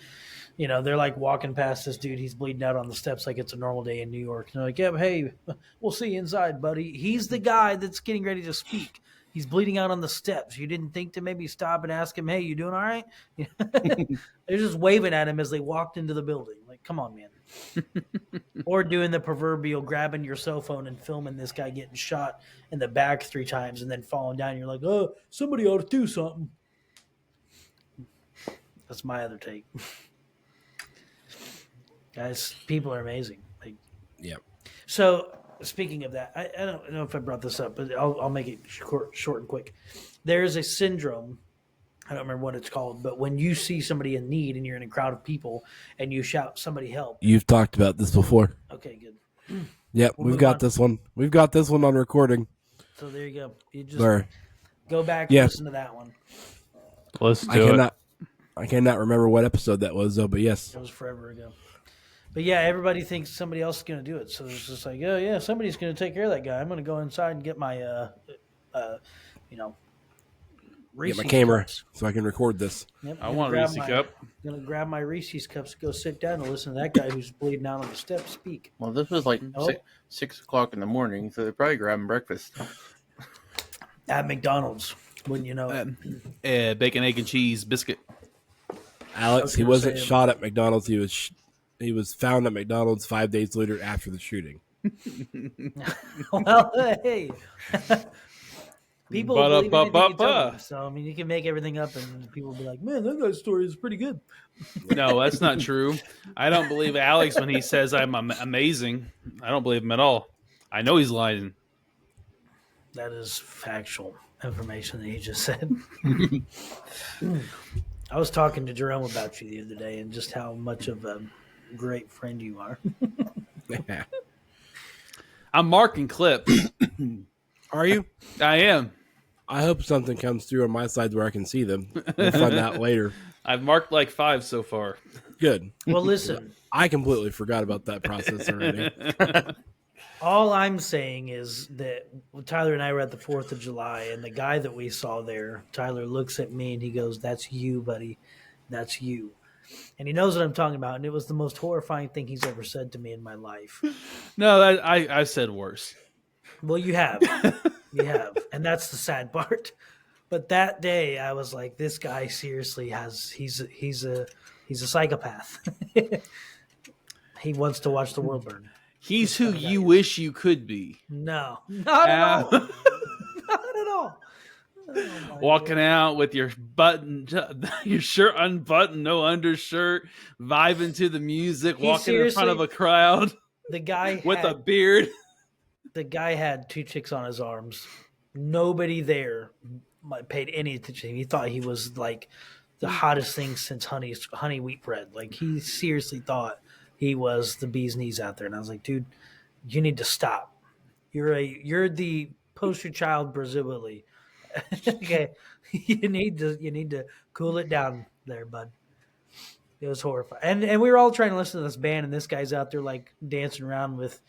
they're like walking past this dude. He's bleeding out on the steps like it's a normal day in New York. And they're like, "Yeah, hey, we'll see you inside, buddy." He's the guy that's getting ready to speak. He's bleeding out on the steps. You didn't think to maybe stop and ask him, "Hey, you doing all right?" They're just waving at him as they walked into the building. Like, come on, man. Or doing the proverbial grabbing your cell phone and filming this guy getting shot in the back 3 times and then falling down. You're like, "Oh, somebody ought to do something." That's my other take. Guys, people are amazing. yeah. So, speaking of that, I don't know if I brought this up, but I'll make it short and quick. There is a syndrome, I don't remember what it's called, but when you see somebody in need and you're in a crowd of people and you shout, "Somebody help." You've talked about this before. Okay, good. Yep, we've got this one. We've got this one on recording. So there you go. You just go back and listen to that one. Let's do it. I cannot remember what episode that was, though, but yes. It was forever ago. But yeah, everybody thinks somebody else is going to do it. So it's just like, "Oh yeah, somebody's going to take care of that guy. I'm going to go inside and get my, Reese's Get my camera cups." so I can record this. Yep, I want a Reese's cup. I'm going to grab my Reese's cups and go sit down and listen to that guy who's bleeding out on the steps speak. Well, this was like 6 o'clock in the morning, so they're probably grabbing breakfast. At McDonald's, wouldn't you know it? Bacon, egg, and cheese biscuit. Alex, he wasn't shot at McDonald's. He was found at McDonald's 5 days later after the shooting. Well, hey. People believe anything you tell them. So, I mean, you can make everything up and people will be like, "Man, that guy's story is pretty good." No, that's not true. I don't believe Alex when he says I'm amazing. I don't believe him at all. I know he's lying. That is factual information that he just said. I was talking to Jerome about you the other day and just how much of a great friend you are. I'm marking clips. Are you? I am. I hope something comes through on my side where I can see them. We'll find out later. I've marked like 5 so far. Good. Well, listen. I completely forgot about that process already. All I'm saying is that Tyler and I were at the 4th of July, and the guy that we saw there, Tyler looks at me and he goes, "That's you, buddy. That's you." And he knows what I'm talking about, and it was the most horrifying thing he's ever said to me in my life. No, I've said worse. Well, you have. You have. And that's the sad part. But that day, I was like, this guy seriously he's a psychopath. He wants to watch the world burn. He's who you wish you could be. No, not at all. Not at all. Oh, walking out with your shirt unbuttoned, no undershirt, vibing to the music, walking in front of a crowd. The guy with a beard. The guy had 2 chicks on his arms. Nobody there paid any attention. He thought he was like the hottest thing since honey wheat bread. Like he seriously thought he was the bee's knees out there. And I was like, dude, you need to stop. You're the poster child presumably. Okay. You need to cool it down there, bud. It was horrifying. And we were all trying to listen to this band, and this guy's out there like dancing around with,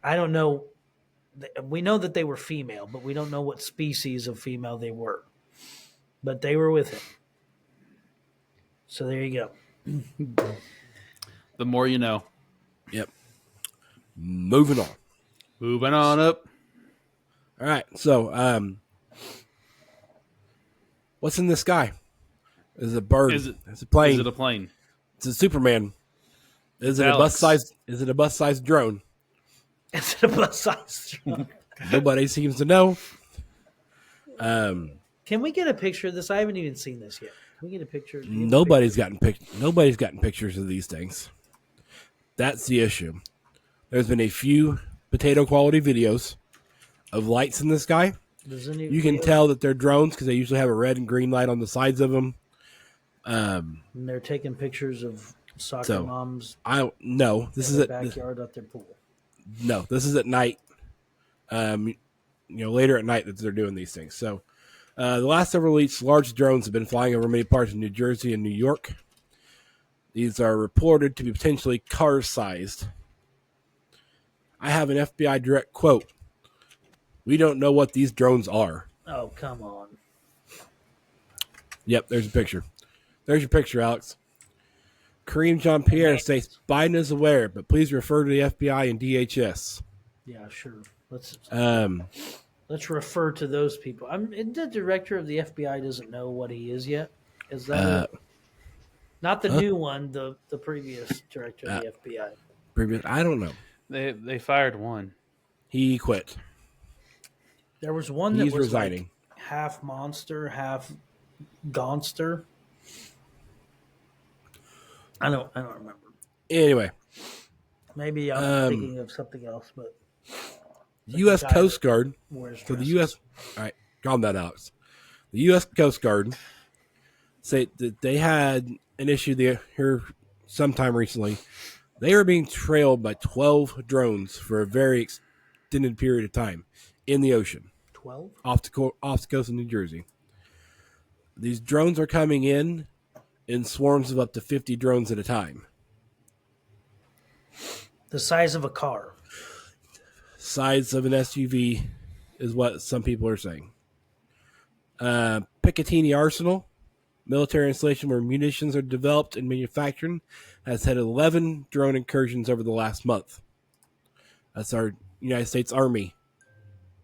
I don't know. We know that they were female, but we don't know what species of female they were. But they were with him. So there you go. The more you know. Yep. Moving on. Moving on up. All right. So, what's in the sky? Is it a bird? Is it a plane? Is it a plane? It's a Superman. Is it a bus-sized drone? Is it a bus-sized drone? Nobody seems to know. Can we get a picture of this? I haven't even seen this yet. Can we get a picture? Nobody's gotten pictures of these things. That's the issue. There's been a few potato quality videos of lights in the sky. You can tell that they're drones because they usually have a red and green light on the sides of them. And they're taking pictures of soccer moms. This is at backyard at their pool. No, this is at night. Later at night that they're doing these things. So, the last several weeks, large drones have been flying over many parts of New Jersey and New York. These are reported to be potentially car-sized. I have an FBI direct quote. "We don't know what these drones are." Oh, come on. Yep, there's a picture. There's your picture, Alex. Kareem Jean-Pierre states, "Biden is aware, but please refer to the FBI and DHS." Yeah, sure. Let's refer to those people. The director of the FBI doesn't know what he is yet. Is that not the new one? The previous director of the FBI. I don't know. They fired one. He quit. There was one that was resigning. Like half monster, half gonster. I don't remember. Anyway, maybe I'm thinking of something else, but the U.S. Coast Guard. So the U.S. All right, calm down, Alex. The U.S. Coast Guard say that they had an issue here sometime recently. They were being trailed by 12 drones for a very extended period of time in the ocean. 12? Off the coast of New Jersey. These drones are coming in swarms of up to 50 drones at a time. The size of a car. Size of an SUV is what some people are saying. Picatinny Arsenal, military installation where munitions are developed and manufactured, has had 11 drone incursions over the last month. That's our United States Army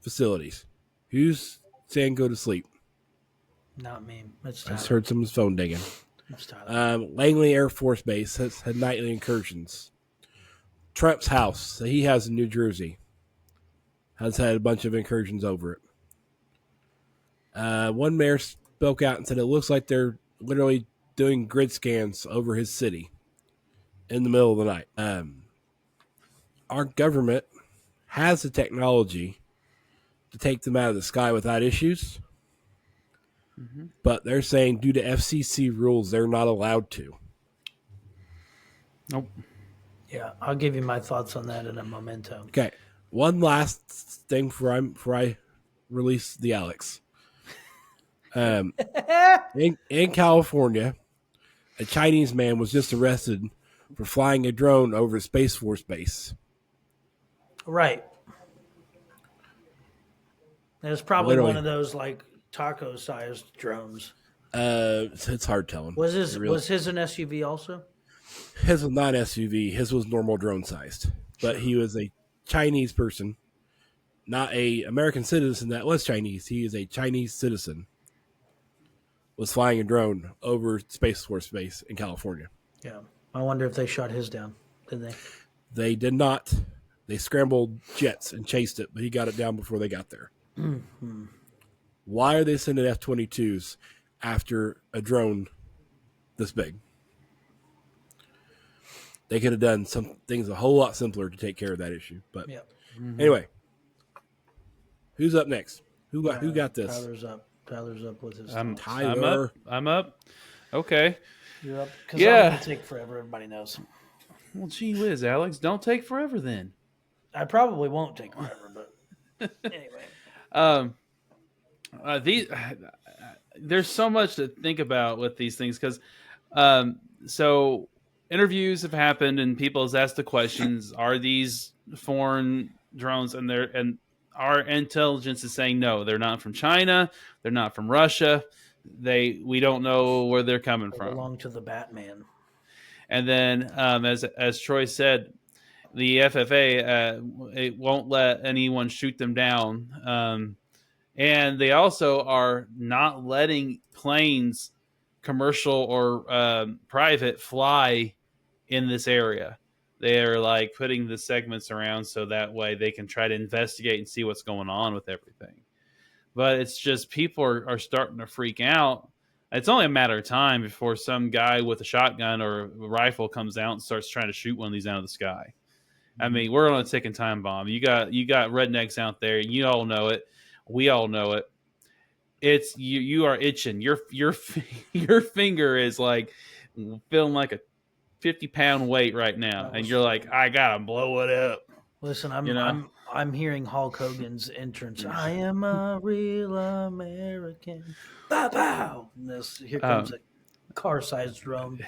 facilities. Who's saying go to sleep? Not me. I just heard someone's phone dinging. Langley Air Force Base has had nightly incursions. Trump's house that he has in New Jersey has had a bunch of incursions over it. One mayor spoke out and said it looks like they're literally doing grid scans over his city in the middle of the night. Our government has the technology to take them out of the sky without issues. Mm-hmm. But they're saying due to FCC rules, they're not allowed to. Nope. Yeah, I'll give you my thoughts on that in a memento. Okay. One last thing before I release the Alex. In California, a Chinese man was just arrested for flying a drone over a Space Force base. Right. And it's probably one of those like taco-sized drones. It's hard telling. Was his an SUV also? His was not SUV. His was normal drone sized. But he was a Chinese person, not a American citizen that was Chinese. He is a Chinese citizen. Was flying a drone over Space Force Base in California. Yeah. I wonder if they shot his down. Did they? They did not. They scrambled jets and chased it, but he got it down before they got there. Mm-hmm. Why are they sending F-22s after a drone this big? They could have done some things a whole lot simpler to take care of that issue. But anyway, who's up next? Who got this? Tyler's up with his. Tyler. I'm up. Okay. You're up. Because I'm going to take forever. Everybody knows. Well, gee whiz, Alex. Don't take forever then. I probably won't take forever, but anyway. There's so much to think about with these things because so interviews have happened and people have asked the questions, are these foreign drones? And our intelligence is saying no, they're not from China, they're not from Russia, we don't know where they're coming from. Belong to the Batman. And then as Troy said, the FFA it won't let anyone shoot them down. And they also are not letting planes, commercial or private, fly in this area. They are like putting the segments around so that way they can try to investigate and see what's going on with everything. But it's just people are starting to freak out. It's only a matter of time before some guy with a shotgun or a rifle comes out and starts trying to shoot one of these out of the sky. I mean, we're on a ticking time bomb. You got rednecks out there. You all know it. We all know it. It's you are itching. Your finger is like feeling like a 50-pound weight right now, and you're like, I gotta blow it up. Listen, I'm hearing Hulk Hogan's entrance. I am a real American. Bow bow. Here comes a car-sized drone.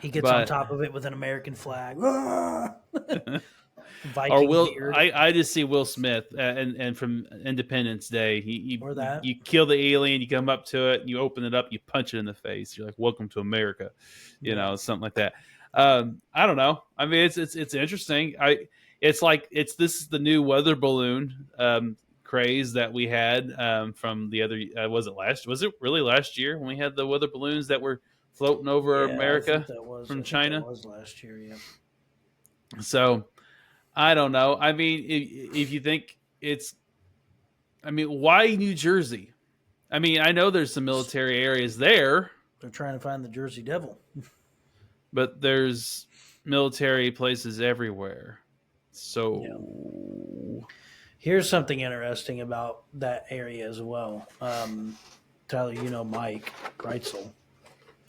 He gets on top of it with an American flag. Viking beard. I just see Will Smith and from Independence Day. You kill the alien, you come up to it, and you open it up, you punch it in the face. You're like, "Welcome to America," something like that. I don't know. I mean, it's interesting. This is the new weather balloon craze that we had from the other. Was it really last year when we had the weather balloons that were floating over America from China? That was last year, yeah. So I don't know. I mean, if you think why New Jersey? I mean, I know there's some military areas there. They're trying to find the Jersey Devil. But there's military places everywhere. So here's something interesting about that area as well. Tyler, Mike Reitzel.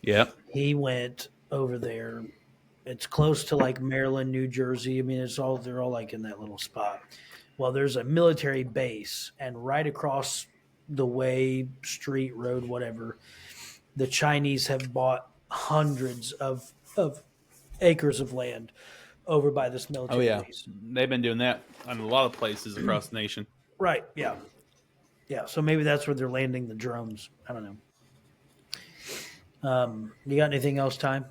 Yeah. He went over there. It's close to like Maryland, New Jersey. I mean, they're all like in that little spot. Well, there's a military base, and right across the way, street, road, whatever, the Chinese have bought hundreds of acres of land over by this military base. They've been doing that in a lot of places across the nation. Right, yeah. Yeah, so maybe that's where they're landing the drones. I don't know. You got anything else, Time?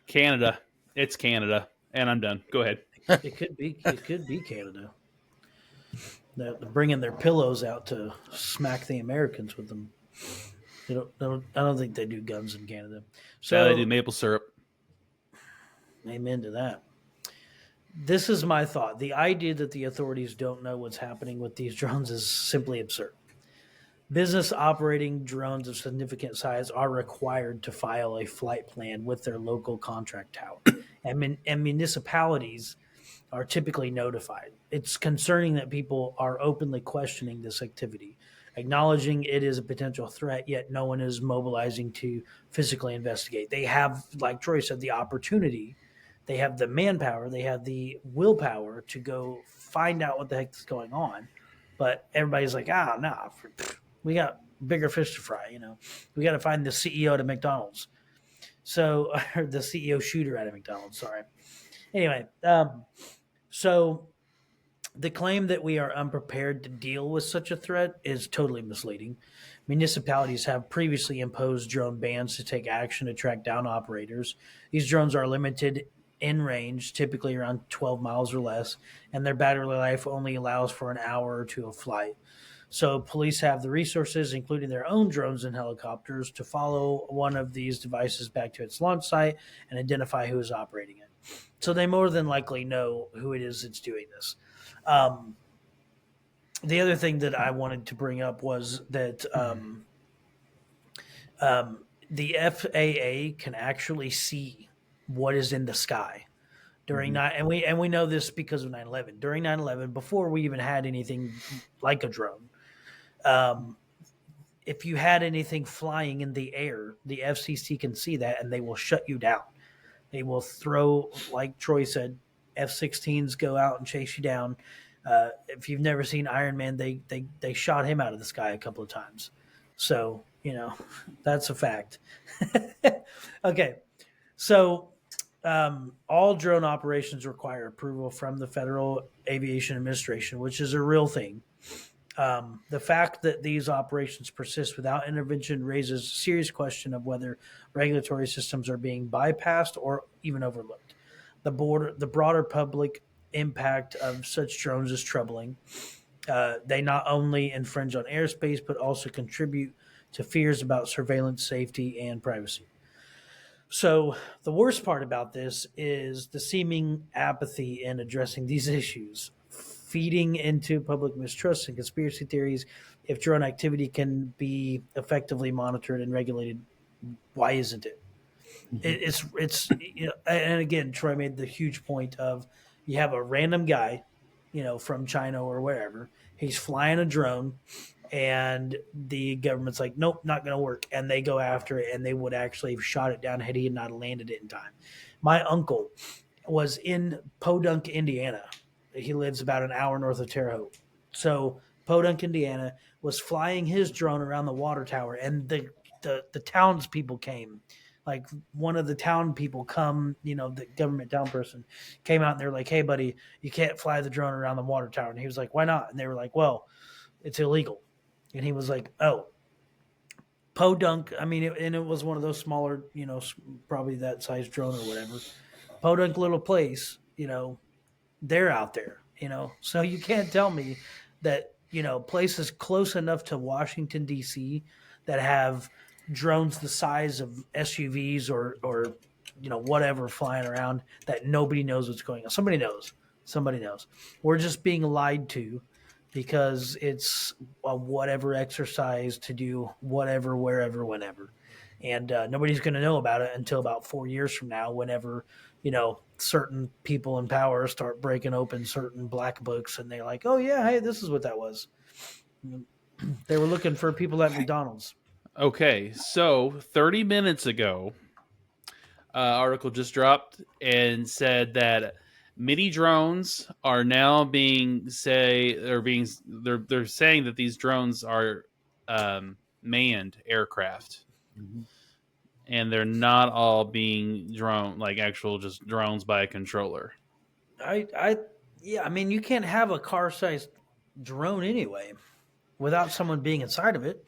Canada. It's Canada, and I'm done. Go ahead. It could be Canada. They're bringing their pillows out to smack the Americans with them. I don't think they do guns in Canada. So they do maple syrup. Amen to that. This is my thought. The idea that the authorities don't know what's happening with these drones is simply absurd. Business operating drones of significant size are required to file a flight plan with their local contract tower, and municipalities are typically notified. It's concerning that people are openly questioning this activity, acknowledging it is a potential threat, yet no one is mobilizing to physically investigate. They have, like Troy said, the opportunity. They have the manpower. They have the willpower to go find out what the heck is going on. But everybody's like, nah. We got bigger fish to fry. We got to find the CEO at McDonald's. So, or the CEO shooter at a McDonald's. Sorry. Anyway, so the claim that we are unprepared to deal with such a threat is totally misleading. Municipalities have previously imposed drone bans to take action to track down operators. These drones are limited in range, typically around 12 miles or less, and their battery life only allows for an hour or two of flight. So police have the resources, including their own drones and helicopters, to follow one of these devices back to its launch site and identify who is operating it. So they more than likely know who it is that's doing this. The other thing that I wanted to bring up was that the FAA can actually see what is in the sky during night, and we know this because of 9/11. During 9/11, before we even had anything like a drone, if you had anything flying in the air, the FCC can see that, and they will shut you down. They will throw, like Troy said, F-16s go out and chase you down. If you've never seen Iron Man, they shot him out of the sky a couple of times. So, that's a fact. Okay. So all drone operations require approval from the Federal Aviation Administration, which is a real thing. The fact that these operations persist without intervention raises a serious question of whether regulatory systems are being bypassed or even overlooked. The broader public impact of such drones is troubling. They not only infringe on airspace, but also contribute to fears about surveillance, safety, and privacy. So the worst part about this is the seeming apathy in addressing these issues, feeding into public mistrust and conspiracy theories. If drone activity can be effectively monitored and regulated, why isn't it? It's and again, Troy made the huge point of you have a random guy, from China or wherever. He's flying a drone, and the government's like, nope, not going to work. And they go after it, and they would actually have shot it down had he not landed it in time. My uncle was in Podunk, Indiana. He lives about an hour north of Terre Haute. So Podunk, Indiana, was flying his drone around the water tower, and the townspeople came. Like one of the town people the government town person came out, and they're like, hey, buddy, you can't fly the drone around the water tower. And he was like, why not? And they were like, well, it's illegal. And he was like, oh, Podunk. I mean, and it was one of those smaller, probably that size drone or whatever. Podunk little place, they're out there, So you can't tell me that, places close enough to Washington, D.C. that have drones the size of SUVs or whatever flying around that nobody knows what's going on. Somebody knows. We're just being lied to because it's a whatever exercise to do whatever, wherever, whenever. And nobody's going to know about it until about 4 years from now, whenever, certain people in power start breaking open certain black books and they're like, oh, yeah, hey, this is what that was. They were looking for people at McDonald's. Okay, so 30 minutes ago, article just dropped and said that mini drones are now they're saying that these drones are manned aircraft, and they're not all being actual just drones by a controller. Yeah, I mean, you can't have a car-sized drone anyway without someone being inside of it.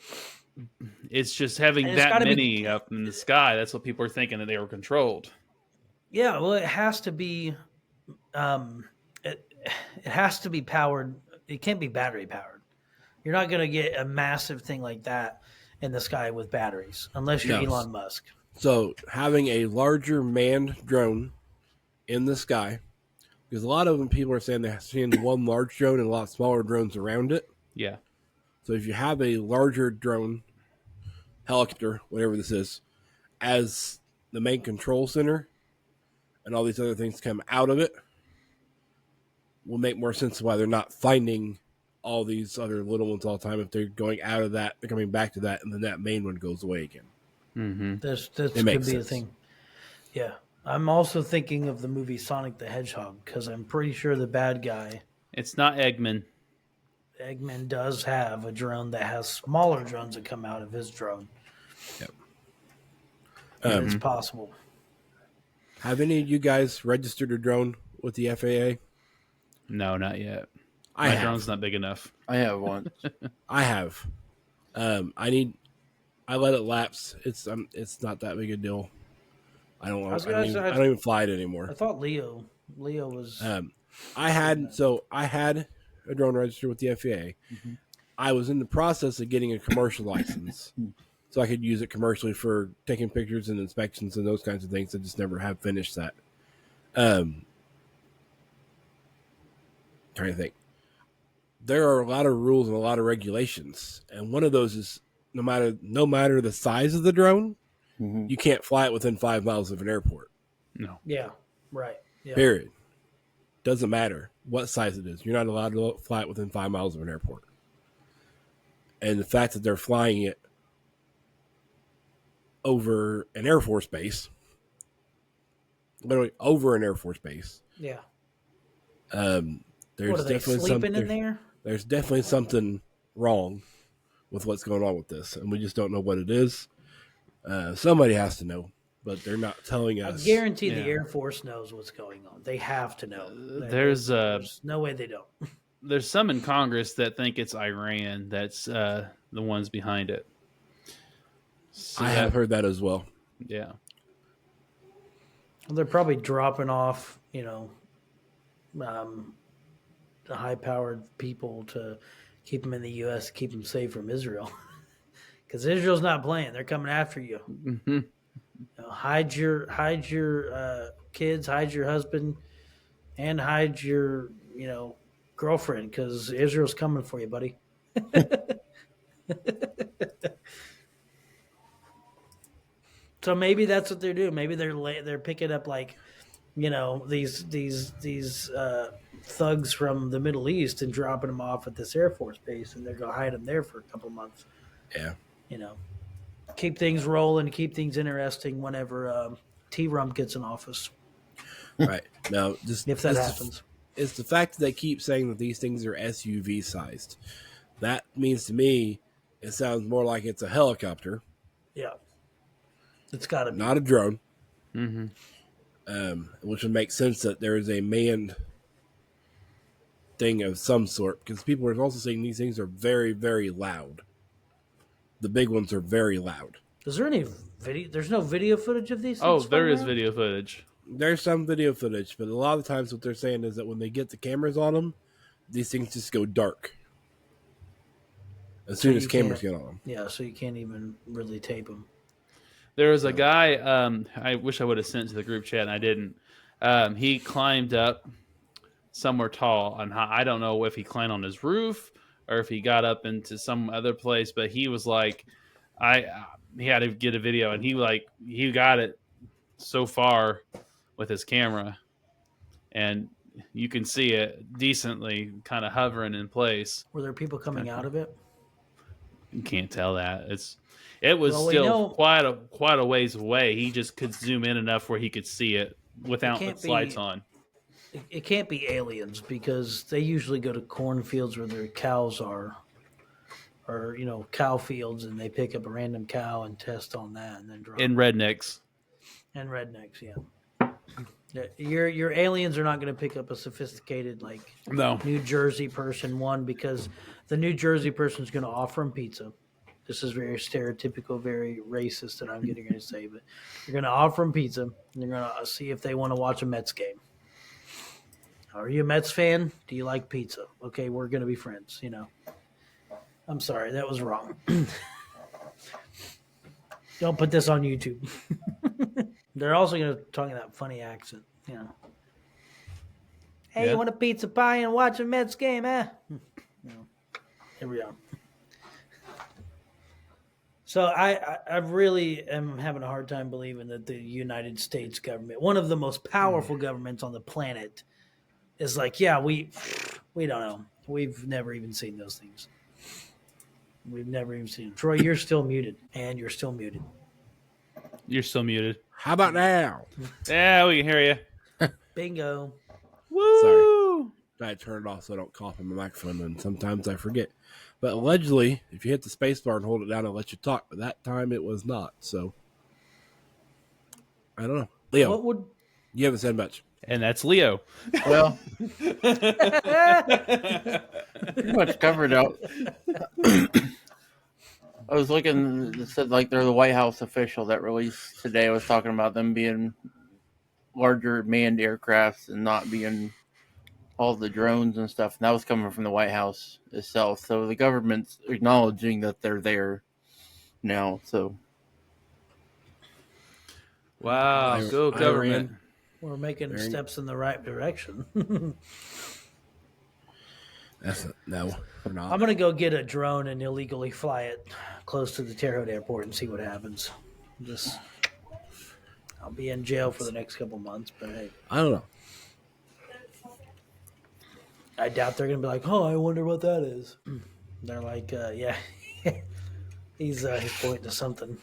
It's just having that many up in the sky. That's what people are thinking, that they were controlled. Yeah, well, it has to be. It has to be powered. It can't be battery powered. You're not going to get a massive thing like that in the sky with batteries unless you're Elon Musk. So having a larger manned drone in the sky, because a lot of them people are saying they're seeing one large drone and a lot smaller drones around it. Yeah. So if you have a larger drone, helicopter, whatever this is, as the main control center, and all these other things come out of it, will make more sense why they're not finding all these other little ones all the time. If they're going out of that, they're coming back to that, and then that main one goes away again. Mm-hmm. That could be a thing. Yeah. I'm also thinking of the movie Sonic the Hedgehog, because I'm pretty sure the bad guy... It's not Eggman. Eggman does have a drone that has smaller drones that come out of his drone. Yep. It's possible. Have any of you guys registered a drone with the FAA? No, not yet. My drone's not big enough. I have one. I have. I let it lapse. It's not that big a deal. I don't even fly it anymore. I thought Leo was. I had a drone registered with the FAA. Mm-hmm. I was in the process of getting a commercial license, so I could use it commercially for taking pictures and inspections and those kinds of things. I just never have finished that. Trying to think. There are a lot of rules and a lot of regulations, and one of those is no matter the size of the drone, you can't fly it within 5 miles of an airport. No. Yeah. Right. Yeah. Period. Doesn't matter what size it is. You're not allowed to fly it within 5 miles of an airport. And the fact that they're flying it over an Air Force base, literally over an Air Force base. Yeah. There's what are they definitely sleeping in there? There's definitely something wrong with what's going on with this, and we just don't know what it is. Somebody has to know, but they're not telling us. I guarantee the Air Force knows what's going on. They have to know. There's no way they don't. There's some in Congress that think it's Iran that's the ones behind it. So I have heard that as well. Yeah. They're probably dropping off, the high-powered people to keep them in the U.S., keep them safe from Israel. Because Israel's not playing. They're coming after you. Mm-hmm. Hide your kids, hide your husband, and hide your, girlfriend, because Israel's coming for you, buddy. So maybe that's what they're doing. Maybe they're picking up these thugs from the Middle East and dropping them off at this Air Force base, and they're going to hide them there for a couple months. Yeah. Keep things rolling, keep things interesting whenever T-Rump gets in office. Right. Now, if that happens. It's the fact that they keep saying that these things are SUV sized. That means to me, it sounds more like it's a helicopter. Yeah. It's got to be. Not a drone. Mm-hmm. Which would make sense that there is a manned thing of some sort, because people are also saying these things are very, very loud. The big ones are very loud. Is there any video? There's no video footage of these things? Oh, there is video footage. There's some video footage, but a lot of the times what they're saying is that when they get the cameras on them, these things just go dark. As soon as cameras get on them. Yeah, so you can't even really tape them. There was a guy, I wish I would have sent to the group chat, and I didn't. He climbed up somewhere tall, and I don't know if he climbed on his roof or if he got up into some other place, but he was like, he had to get a video, and he got it so far with his camera, and you can see it decently kind of hovering in place. Were there people coming out of it? You can't tell that. It was still quite a ways away. He just could zoom in enough where he could see it without its lights on. It can't be aliens, because they usually go to cornfields where their cows are, or cow fields, and they pick up a random cow and test on that, and then drop it. Rednecks. And rednecks, yeah. Your aliens are not going to pick up a sophisticated New Jersey person, because the New Jersey person is going to offer them pizza. This is very stereotypical, very racist that I'm getting ready to say, but you're going to offer them pizza, and you're going to see if they want to watch a Mets game. Are you a Mets fan? Do you like pizza? Okay, we're going to be friends, I'm sorry, that was wrong. Don't put this on YouTube. They're also going to talk in that funny accent, Hey, you want a pizza pie and watch a Mets game, eh? Here we are. So I really am having a hard time believing that the United States government, one of the most powerful governments on the planet, is we don't know. We've never even seen those things. We've never even seen them. Troy, you're still muted, and you're still muted. You're still muted. How about now? Yeah, we can hear you. Bingo. Woo! Sorry. I had to turn it off so I don't cough on my microphone, and sometimes I forget. But allegedly, if you hit the space bar and hold it down, it'll let you talk. But that time it was not. So I don't know. Leo, What would you haven't said much. And that's Leo. Well, pretty much covered out. I was looking, it said like they're the White House official that released today. I was talking about them being larger manned aircrafts and not being all the drones and stuff. And that was coming from the White House itself. So the government's acknowledging that they're there now. So, Wow, go government. we're making steps in the right direction. No, we're not. I'm gonna go get a drone and illegally fly it close to the Terre Haute airport and see what happens. I'll be in jail for the next couple months, but hey, I don't know. I doubt they're gonna be like, "Oh, I wonder what that is." They're like, "Yeah, he's pointing to something."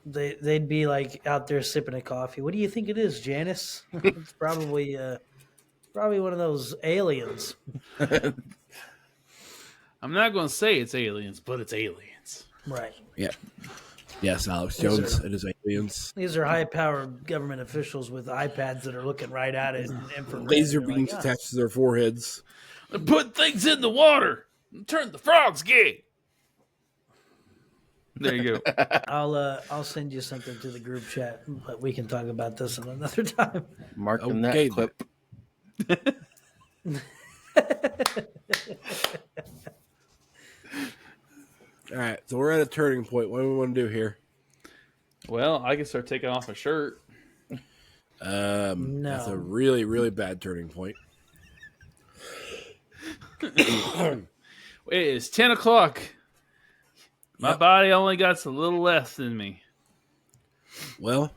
They'd be like out there sipping a coffee. What do you think it is, Janice? It's probably one of those aliens. I'm not going to say it's aliens, but it's aliens. Right. Yeah. Yes, Alex Jones. It is aliens. These are high-powered government officials with iPads that are looking right at it. And Laser beams attached to their foreheads. Put things in the water and turn the frogs gay. There you go. I'll send you something to the group chat, but we can talk about this another time. marking that clip. All right, so we're at a turning point. What do we want to do here? Well, I can start taking off my shirt. No. That's a really, really bad turning point. It is 10 o'clock. My body only got a little less than me. Well,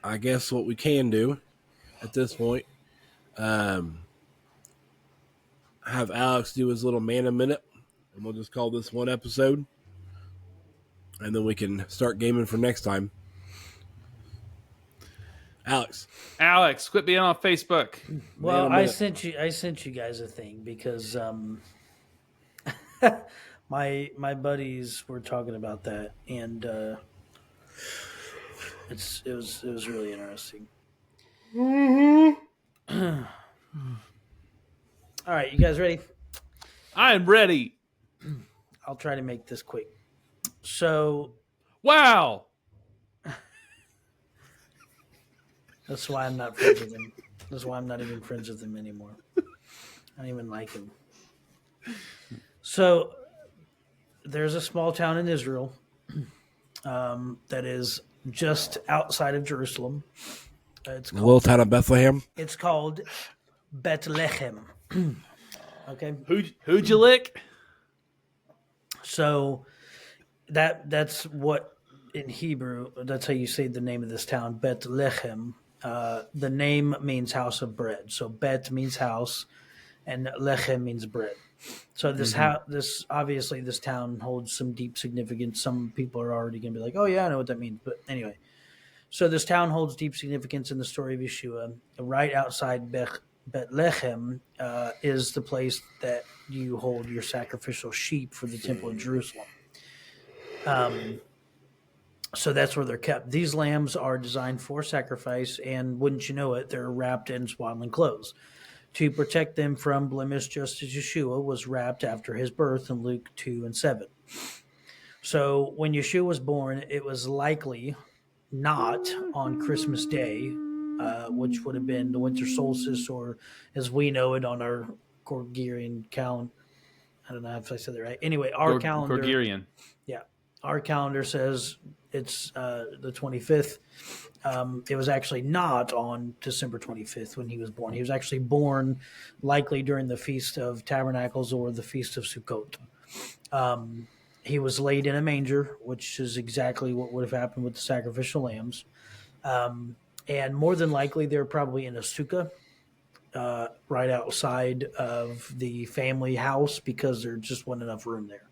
I guess what we can do at this point, have Alex do his little man a minute, and we'll just call this one episode, and then we can start gaming for next time. Alex, quit being on Facebook. Well, I sent you guys a thing because my buddies were talking about that, and it was really interesting. All right, you guys ready? I'm ready. I'll try to make this quick. So, wow. that's why I'm not friends with him. That's why I'm not even friends with him anymore. I don't even like him. So, there's a small town in Israel that is just outside of Jerusalem. It's the little town of Bethlehem. It's called Bethlehem. Okay. Who'd you lick? So that's what in Hebrew, that's how you say the name of this town, Bethlehem. The name means house of bread. So Bet means house and Lechem means bread. So this obviously this town holds some deep significance. Some people are already going to be like, "Oh yeah, I know what that means." But anyway, so this town holds deep significance in the story of Yeshua. Right outside Bethlehem is the place that you hold your sacrificial sheep for the temple in Jerusalem. So that's where they're kept. These lambs are designed for sacrifice, and wouldn't you know it, they're wrapped in swaddling clothes to protect them from blemish, just as Yeshua was wrapped after his birth in Luke 2:7. So when Yeshua was born, it was likely not on Christmas Day, which would have been the winter solstice, or as we know it on our Gregorian calendar. I don't know if I said that right. Anyway, our calendar. Gregorian. Yeah. Our calendar says it's the 25th. It was actually not on December 25th when he was born. He was actually born likely during the Feast of Tabernacles or the Feast of Sukkot. He was laid in a manger, which is exactly what would have happened with the sacrificial lambs. And more than likely, they're probably in a sukkah right outside of the family house because there just wasn't enough room there.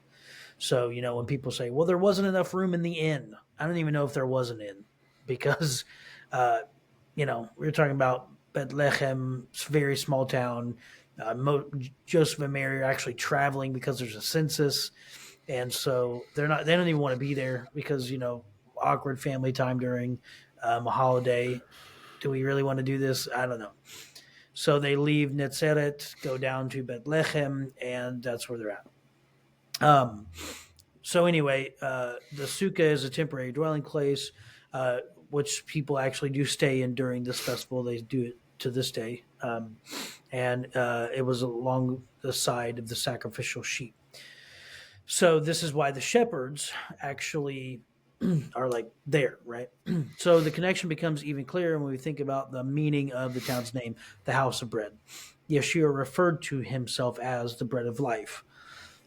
So, when people say, well, there wasn't enough room in the inn, I don't even know if there was an inn because, we were talking about Bethlehem, it's a very small town. Joseph and Mary are actually traveling because there's a census, and so they don't even want to be there because awkward family time during a holiday. Do we really want to do this? I don't know. So they leave Nazareth, go down to Bethlehem, and that's where they're at. So anyway, the sukkah is a temporary dwelling place, which people actually do stay in during this festival. They do it to this day. And it was along the side of the sacrificial sheep. So this is why the shepherds actually are like there, right? So the connection becomes even clearer when we think about the meaning of the town's name, the house of bread. Yeshua referred to himself as the bread of life.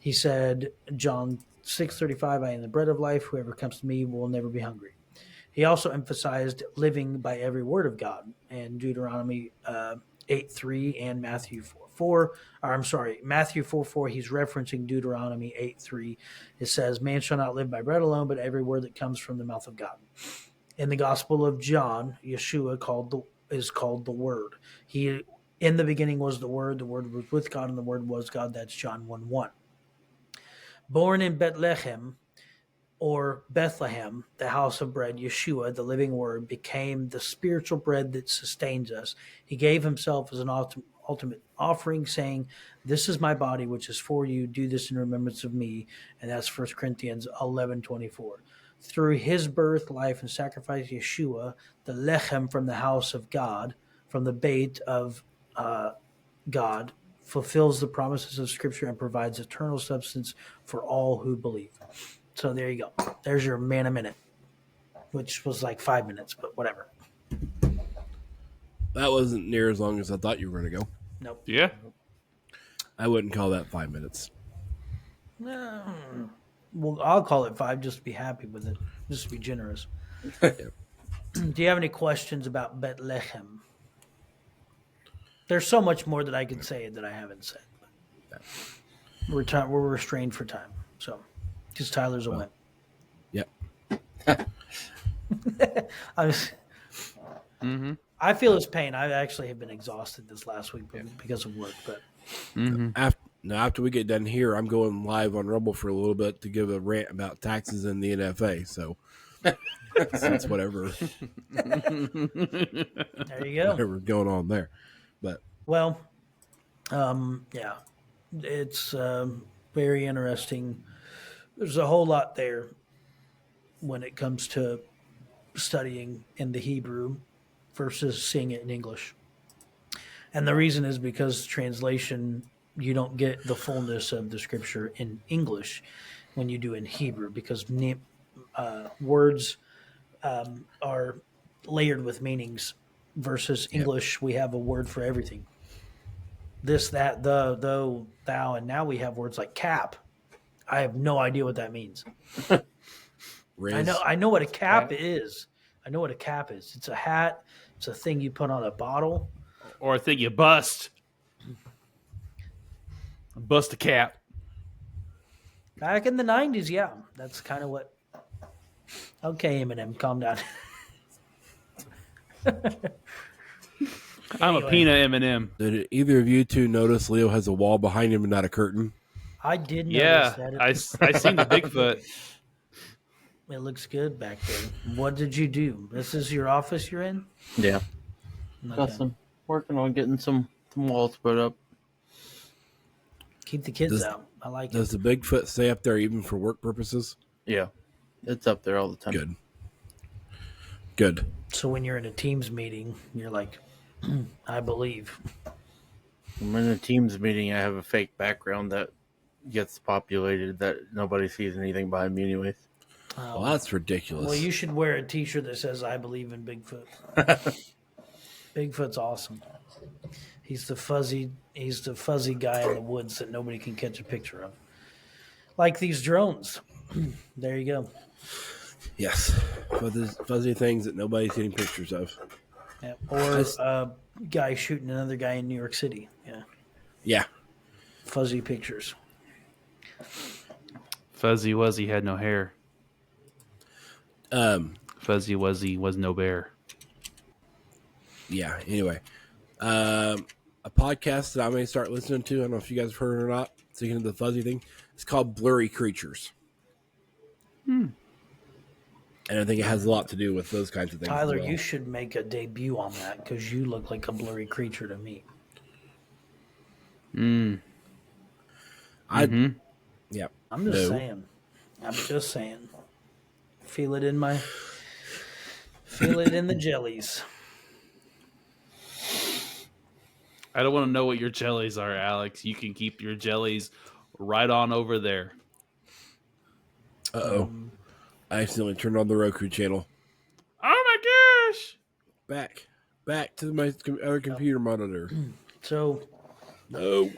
He said, John 6:35, I am the bread of life. Whoever comes to me will never be hungry. He also emphasized living by every word of God in Deuteronomy 8:3 and Matthew 4:4. Matthew 4:4. He's referencing Deuteronomy 8:3. It says, "Man shall not live by bread alone, but every word that comes from the mouth of God." In the Gospel of John, Yeshua is called the Word. He in the beginning was the Word was with God, and the Word was God. That's John 1:1. Born in Bethlehem, or Bethlehem, the house of bread, Yeshua, the living word, became the spiritual bread that sustains us. He gave himself as an ultimate offering, saying, "This is my body, which is for you. Do this in remembrance of me." And that's 1 Corinthians 11:24. Through his birth, life, and sacrifice, Yeshua, the lechem from the house of God, from the bait of God, fulfills the promises of Scripture and provides eternal substance for all who believe. So there you go. There's your man a minute, which was like 5 minutes, but whatever. That wasn't near as long as I thought you were going to go. Nope. Yeah. I wouldn't call that 5 minutes. Well, I'll call it 5 just to be happy with it, just to be generous. Do you have any questions about Bethlehem? There's so much more that I could say that I haven't said. But we're restrained for time, so because Tyler's a wimp. Yep. I feel his pain. I actually have been exhausted this last week because of work. But after we get done here, I'm going live on Rumble for a little bit to give a rant about taxes in the NFA. So since whatever there you go. Whatever's going on there. But yeah, it's very interesting. There's a whole lot there when it comes to studying in the Hebrew versus seeing it in English. And the reason is because translation, you don't get the fullness of the scripture in English when you do in Hebrew, because words are layered with meanings versus English. We have a word for everything. This, that, the, though, thou, and now we have words like cap. I have no idea what that means. I know what a cap is. I know what a cap is. It's a hat. It's a thing you put on a bottle. Or a thing you bust. Bust a cap. Back in the 90s, yeah. That's kind of what... Okay, Eminem, calm down. I'm a peanut M&M. did either of you two notice Leo has a wall behind him and not a curtain? I did notice Yeah, that. I seen the Bigfoot. It looks good back there. What did you do? This is your office you're in? Yeah. Okay. Got some working on getting some walls put up. Keep the kids out. I like Does it. the Bigfoot stay up there even for work purposes? Yeah. It's up there all the time. Good. So when you're in a Teams meeting, you're like, I believe. When in a Teams meeting, I have a fake background that gets populated that nobody sees anything behind me anyways. Well, that's ridiculous. Well, you should wear a T-shirt that says "I believe in Bigfoot." Bigfoot's awesome. He's the fuzzy guy in the woods that nobody can catch a picture of. Like these drones. There you go. Yes. Fuzzy things that nobody's getting pictures of. Yeah. Or a guy shooting another guy in New York City. Yeah. Yeah. Fuzzy pictures. Fuzzy Wuzzy had no hair. Fuzzy Wuzzy was no bear. Yeah. Anyway, A podcast that I may start listening to. I don't know if you guys have heard it or not. Speaking of the fuzzy thing, it's called Blurry Creatures. And I think it has a lot to do with those kinds of things. Tyler, as well. you should make a debut on that because you look like a blurry creature to me. Yeah. I'm just saying. I'm just saying. Feel it in the jellies. I don't want to know what your jellies are, Alex. You can keep your jellies right on over there. Uh-oh. I accidentally turned on the Roku channel. Oh my gosh! Back to my other computer monitor. So No.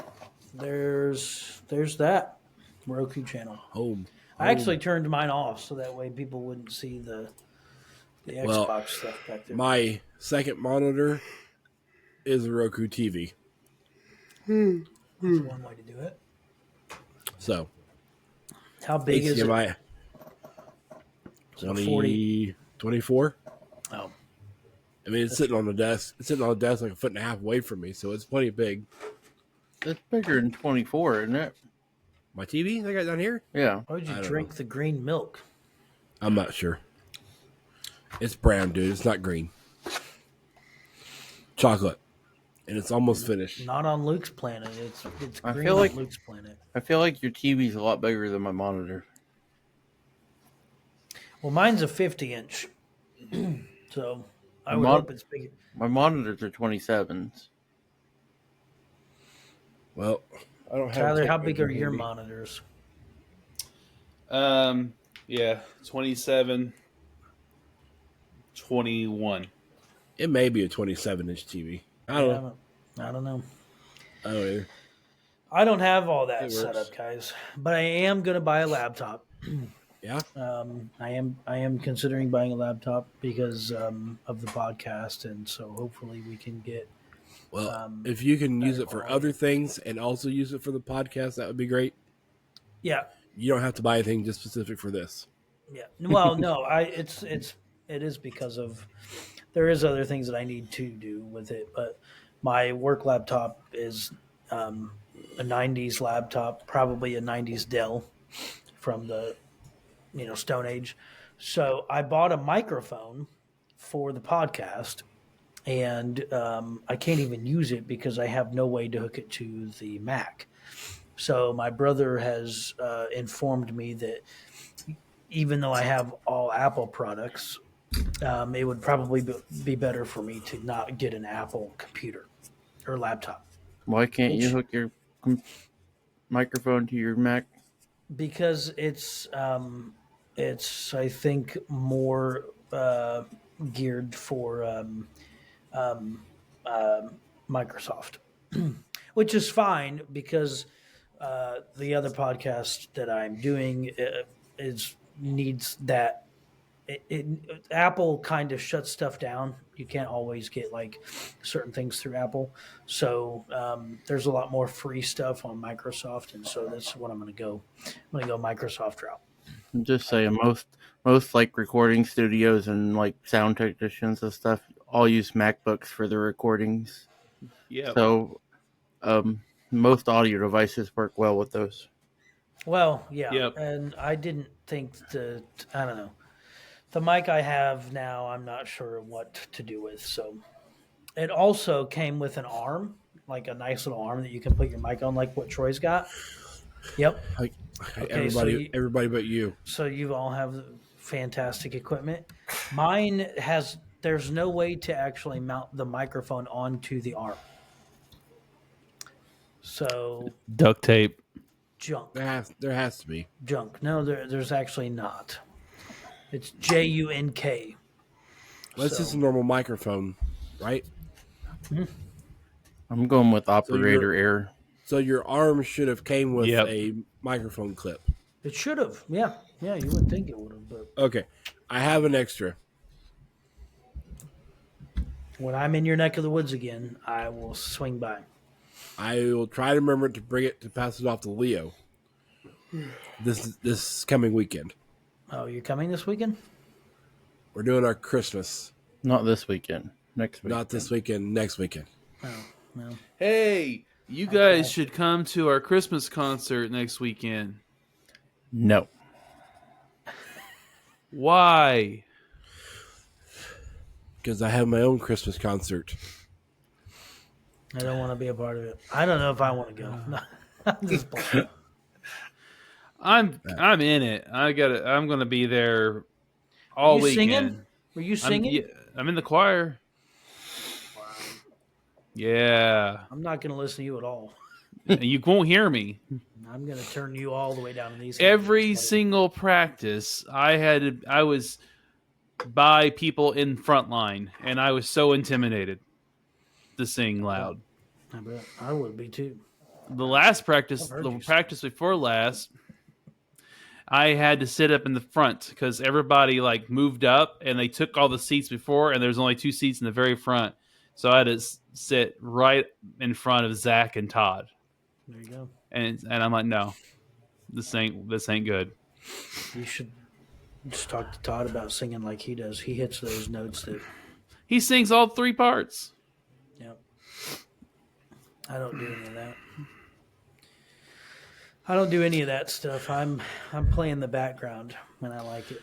there's that Roku channel. Home. I actually turned mine off so that way people wouldn't see the Xbox stuff back there. My second monitor is a Roku TV. That's one way to do it. So, How big is it? HDMI 24. Oh, I mean, it's sitting on the desk. It's sitting on the desk like a foot and a half away from me, so it's plenty big. It's bigger than 24, isn't it? My TV I got down here? Yeah. why would you I don't drink know. the green milk? I'm not sure. It's brown, dude. It's not green. Chocolate. And it's almost finished. Not on Luke's planet. It's I green feel on like- Luke's planet. I feel like your TV's a lot bigger than my monitor. Well, mine's a 50-inch, so I would Mon- hope it's big. My monitors are 27s. Well, I don't have Tyler, how tape big are measure your handy. monitors? Yeah, 27, 21. It may be a 27-inch TV. I don't know. I don't know. I don't either. I don't have all that It set works. up, guys. But I am going to buy a laptop. Yeah? I am considering buying a laptop because of the podcast, and so hopefully we can get. Well, if you can use it for quality. other things and also use it for the podcast, that would be great. Yeah, You don't have to buy anything just specific for this. yeah. Well, no, it is because of there is other things that I need to do with it, but my work laptop is a 90s laptop, probably a 90s Dell from the Stone Age. So I bought a microphone for the podcast, and I can't even use it because I have no way to hook it to the Mac. So my brother has informed me that even though I have all Apple products, it would probably be better for me to not get an Apple computer or laptop. Why can't you hook your microphone to your Mac? Because it's I think more geared for Microsoft, which is fine because the other podcast that I'm doing needs that. Apple kind of shuts stuff down. You can't always get like certain things through Apple, so there's a lot more free stuff on Microsoft, and so that's what I'm going to go. I'm going to go Microsoft route. I'm just saying, most like recording studios and like sound technicians and stuff all use MacBooks for their recordings. Yeah. So most audio devices work well with those. Well, yeah, Yep. and I didn't think I don't know. The mic I have now, I'm not sure what to do with. So it also came with an arm, like a nice little arm that you can put your mic on, like what Troy's got. Yep. Like Okay, everybody but you. So you all have fantastic equipment. Mine there's no way to actually mount the microphone onto the arm. So Duct tape. junk. There has to be. Junk. No, there's actually not. It's JUNK. Well, it's just a normal microphone, right? I'm going with operator error. So your arm should have came with Yep. a microphone clip. It should have. Yeah. Yeah, you would think it would have, but Okay. I have an extra. when I'm in your neck of the woods again, I will swing by. I will try to remember to bring it to pass it off to Leo. This coming weekend. Oh, you're coming this weekend? We're doing our Christmas. Not this weekend. Next week. Not this weekend, next weekend. No. Hey, you guys should come to our Christmas concert next weekend. No. Why? Because I have my own Christmas concert. I don't want to be a part of it. I don't know if I want to go. I'm just playing. I'm in it. I'm gonna be there all weekend. Singing? Were you singing? I'm in the choir. Wow. Yeah. I'm not going to listen to you at all. You won't hear me. I'm going to turn you all the way down to these. Every single practice, I was by people in front line, and I was so intimidated to sing loud. I bet I would be too. The last practice, before last, I had to sit up in the front because everybody like moved up and they took all the seats before, and there's only 2 seats in the very front. So I had to sit right in front of Zach and Todd. There you go. And I'm like, no, this ain't good. You should just talk to Todd about singing like he does. He hits those notes that he sings all 3 parts. Yep. I don't do any of that. I don't do any of that stuff. I'm playing the background when I like it.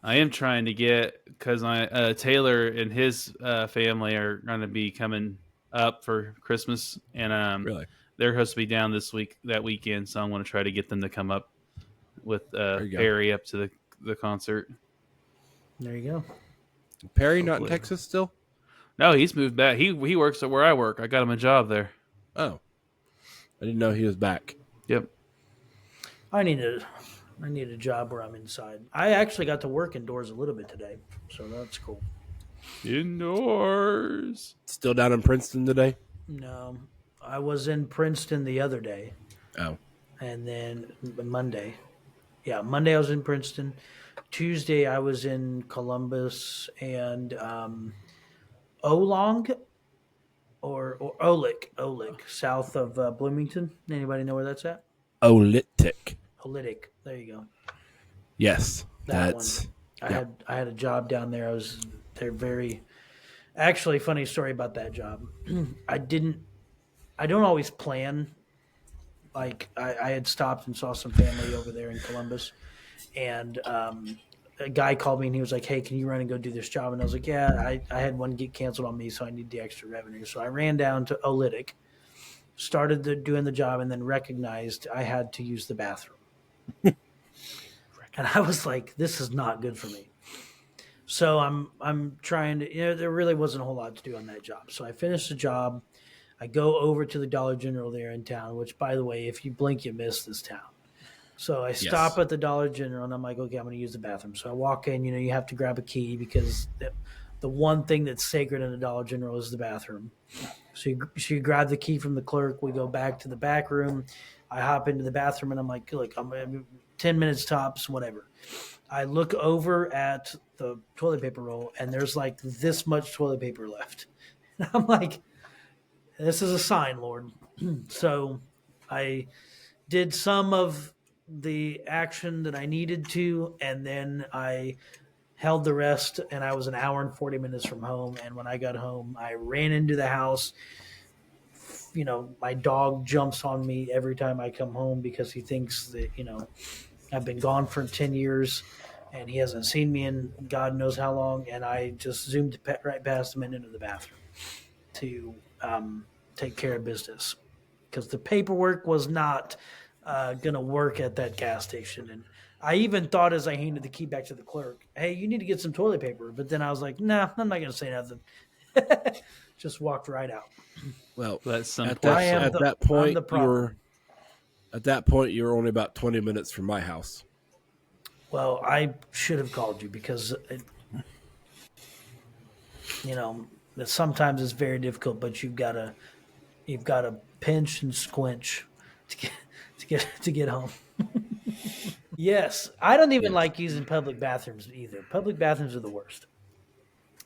I am trying to get, because Taylor and his family are going to be coming up for Christmas, and Really? they're supposed to be down that weekend, so I'm going to try to get them to come up with Perry up to the concert. There you go. Perry not in Texas still? No, he's moved back. He works at where I work. I got him a job there. Oh, I didn't know he was back. Yep. I need a job where I'm inside. I actually got to work indoors a little bit today, so that's cool. Indoors. Still down in Princeton today? No, I was in Princeton the other day. Oh. And then Monday. Yeah, Monday I was in Princeton. Tuesday I was in Columbus and Olong or Olik, south of Bloomington. Anybody know where that's at? Olytic. There you go. Yes, That's. I had a job down there. They're very. Actually, funny story about that job. I don't always plan. Like I had stopped and saw some family over there in Columbus, and a guy called me and he was like, "Hey, can you run and go do this job?" And I was like, "Yeah, I had one get canceled on me, so I need the extra revenue." So I ran down to Olytic, started doing the job, and then recognized I had to use the bathroom. And I was like, "This is not good for me." So I'm trying to. There really wasn't a whole lot to do on that job. So I finished the job. I go over to the Dollar General there in town, which, by the way, if you blink, you miss this town. So I stop at the Dollar General, and I'm like, okay, I'm going to use the bathroom. So I walk in. You have to grab a key because the one thing that's sacred in the Dollar General is the bathroom. So you grab the key from the clerk. We go back to the back room. I hop into the bathroom, and I'm like, look, I'm 10 minutes tops, whatever. I look over at the toilet paper roll, and there's like this much toilet paper left. And I'm like, this is a sign, Lord. So I did some of the action that I needed to, and then I held the rest, and I was an hour and 40 minutes from home. And when I got home, I ran into the house. My dog jumps on me every time I come home because he thinks that, I've been gone for 10 years and he hasn't seen me in God knows how long. And I just zoomed right past him and into the bathroom to take care of business because the paperwork was not going to work at that gas station. And I even thought as I handed the key back to the clerk, hey, you need to get some toilet paper. But then I was like, nah, I'm not going to say nothing. Just walked right out. Well, that's at that point, you were only about 20 minutes from my house. Well, I should have called you because, sometimes it's very difficult, but you've got to pinch and squinch to get home. Yes, I don't even like using public bathrooms either. Public bathrooms are the worst.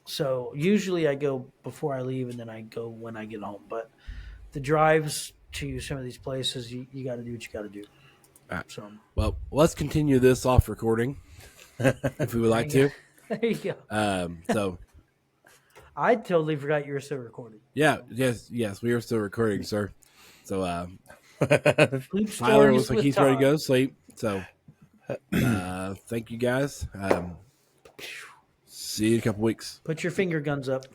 So usually I go before I leave and then I go when I get home. But the drives to some of these places, you got to do what you got to do. Right. So, well, let's continue this off recording if we would like to. There you go. So I totally forgot you were still recording. Yeah, yes, we are still recording, sir. So, Sleep Tyler stories looks like with he's ready to Todd. go to sleep. So, thank you guys. See you in a couple weeks. Put your finger guns up.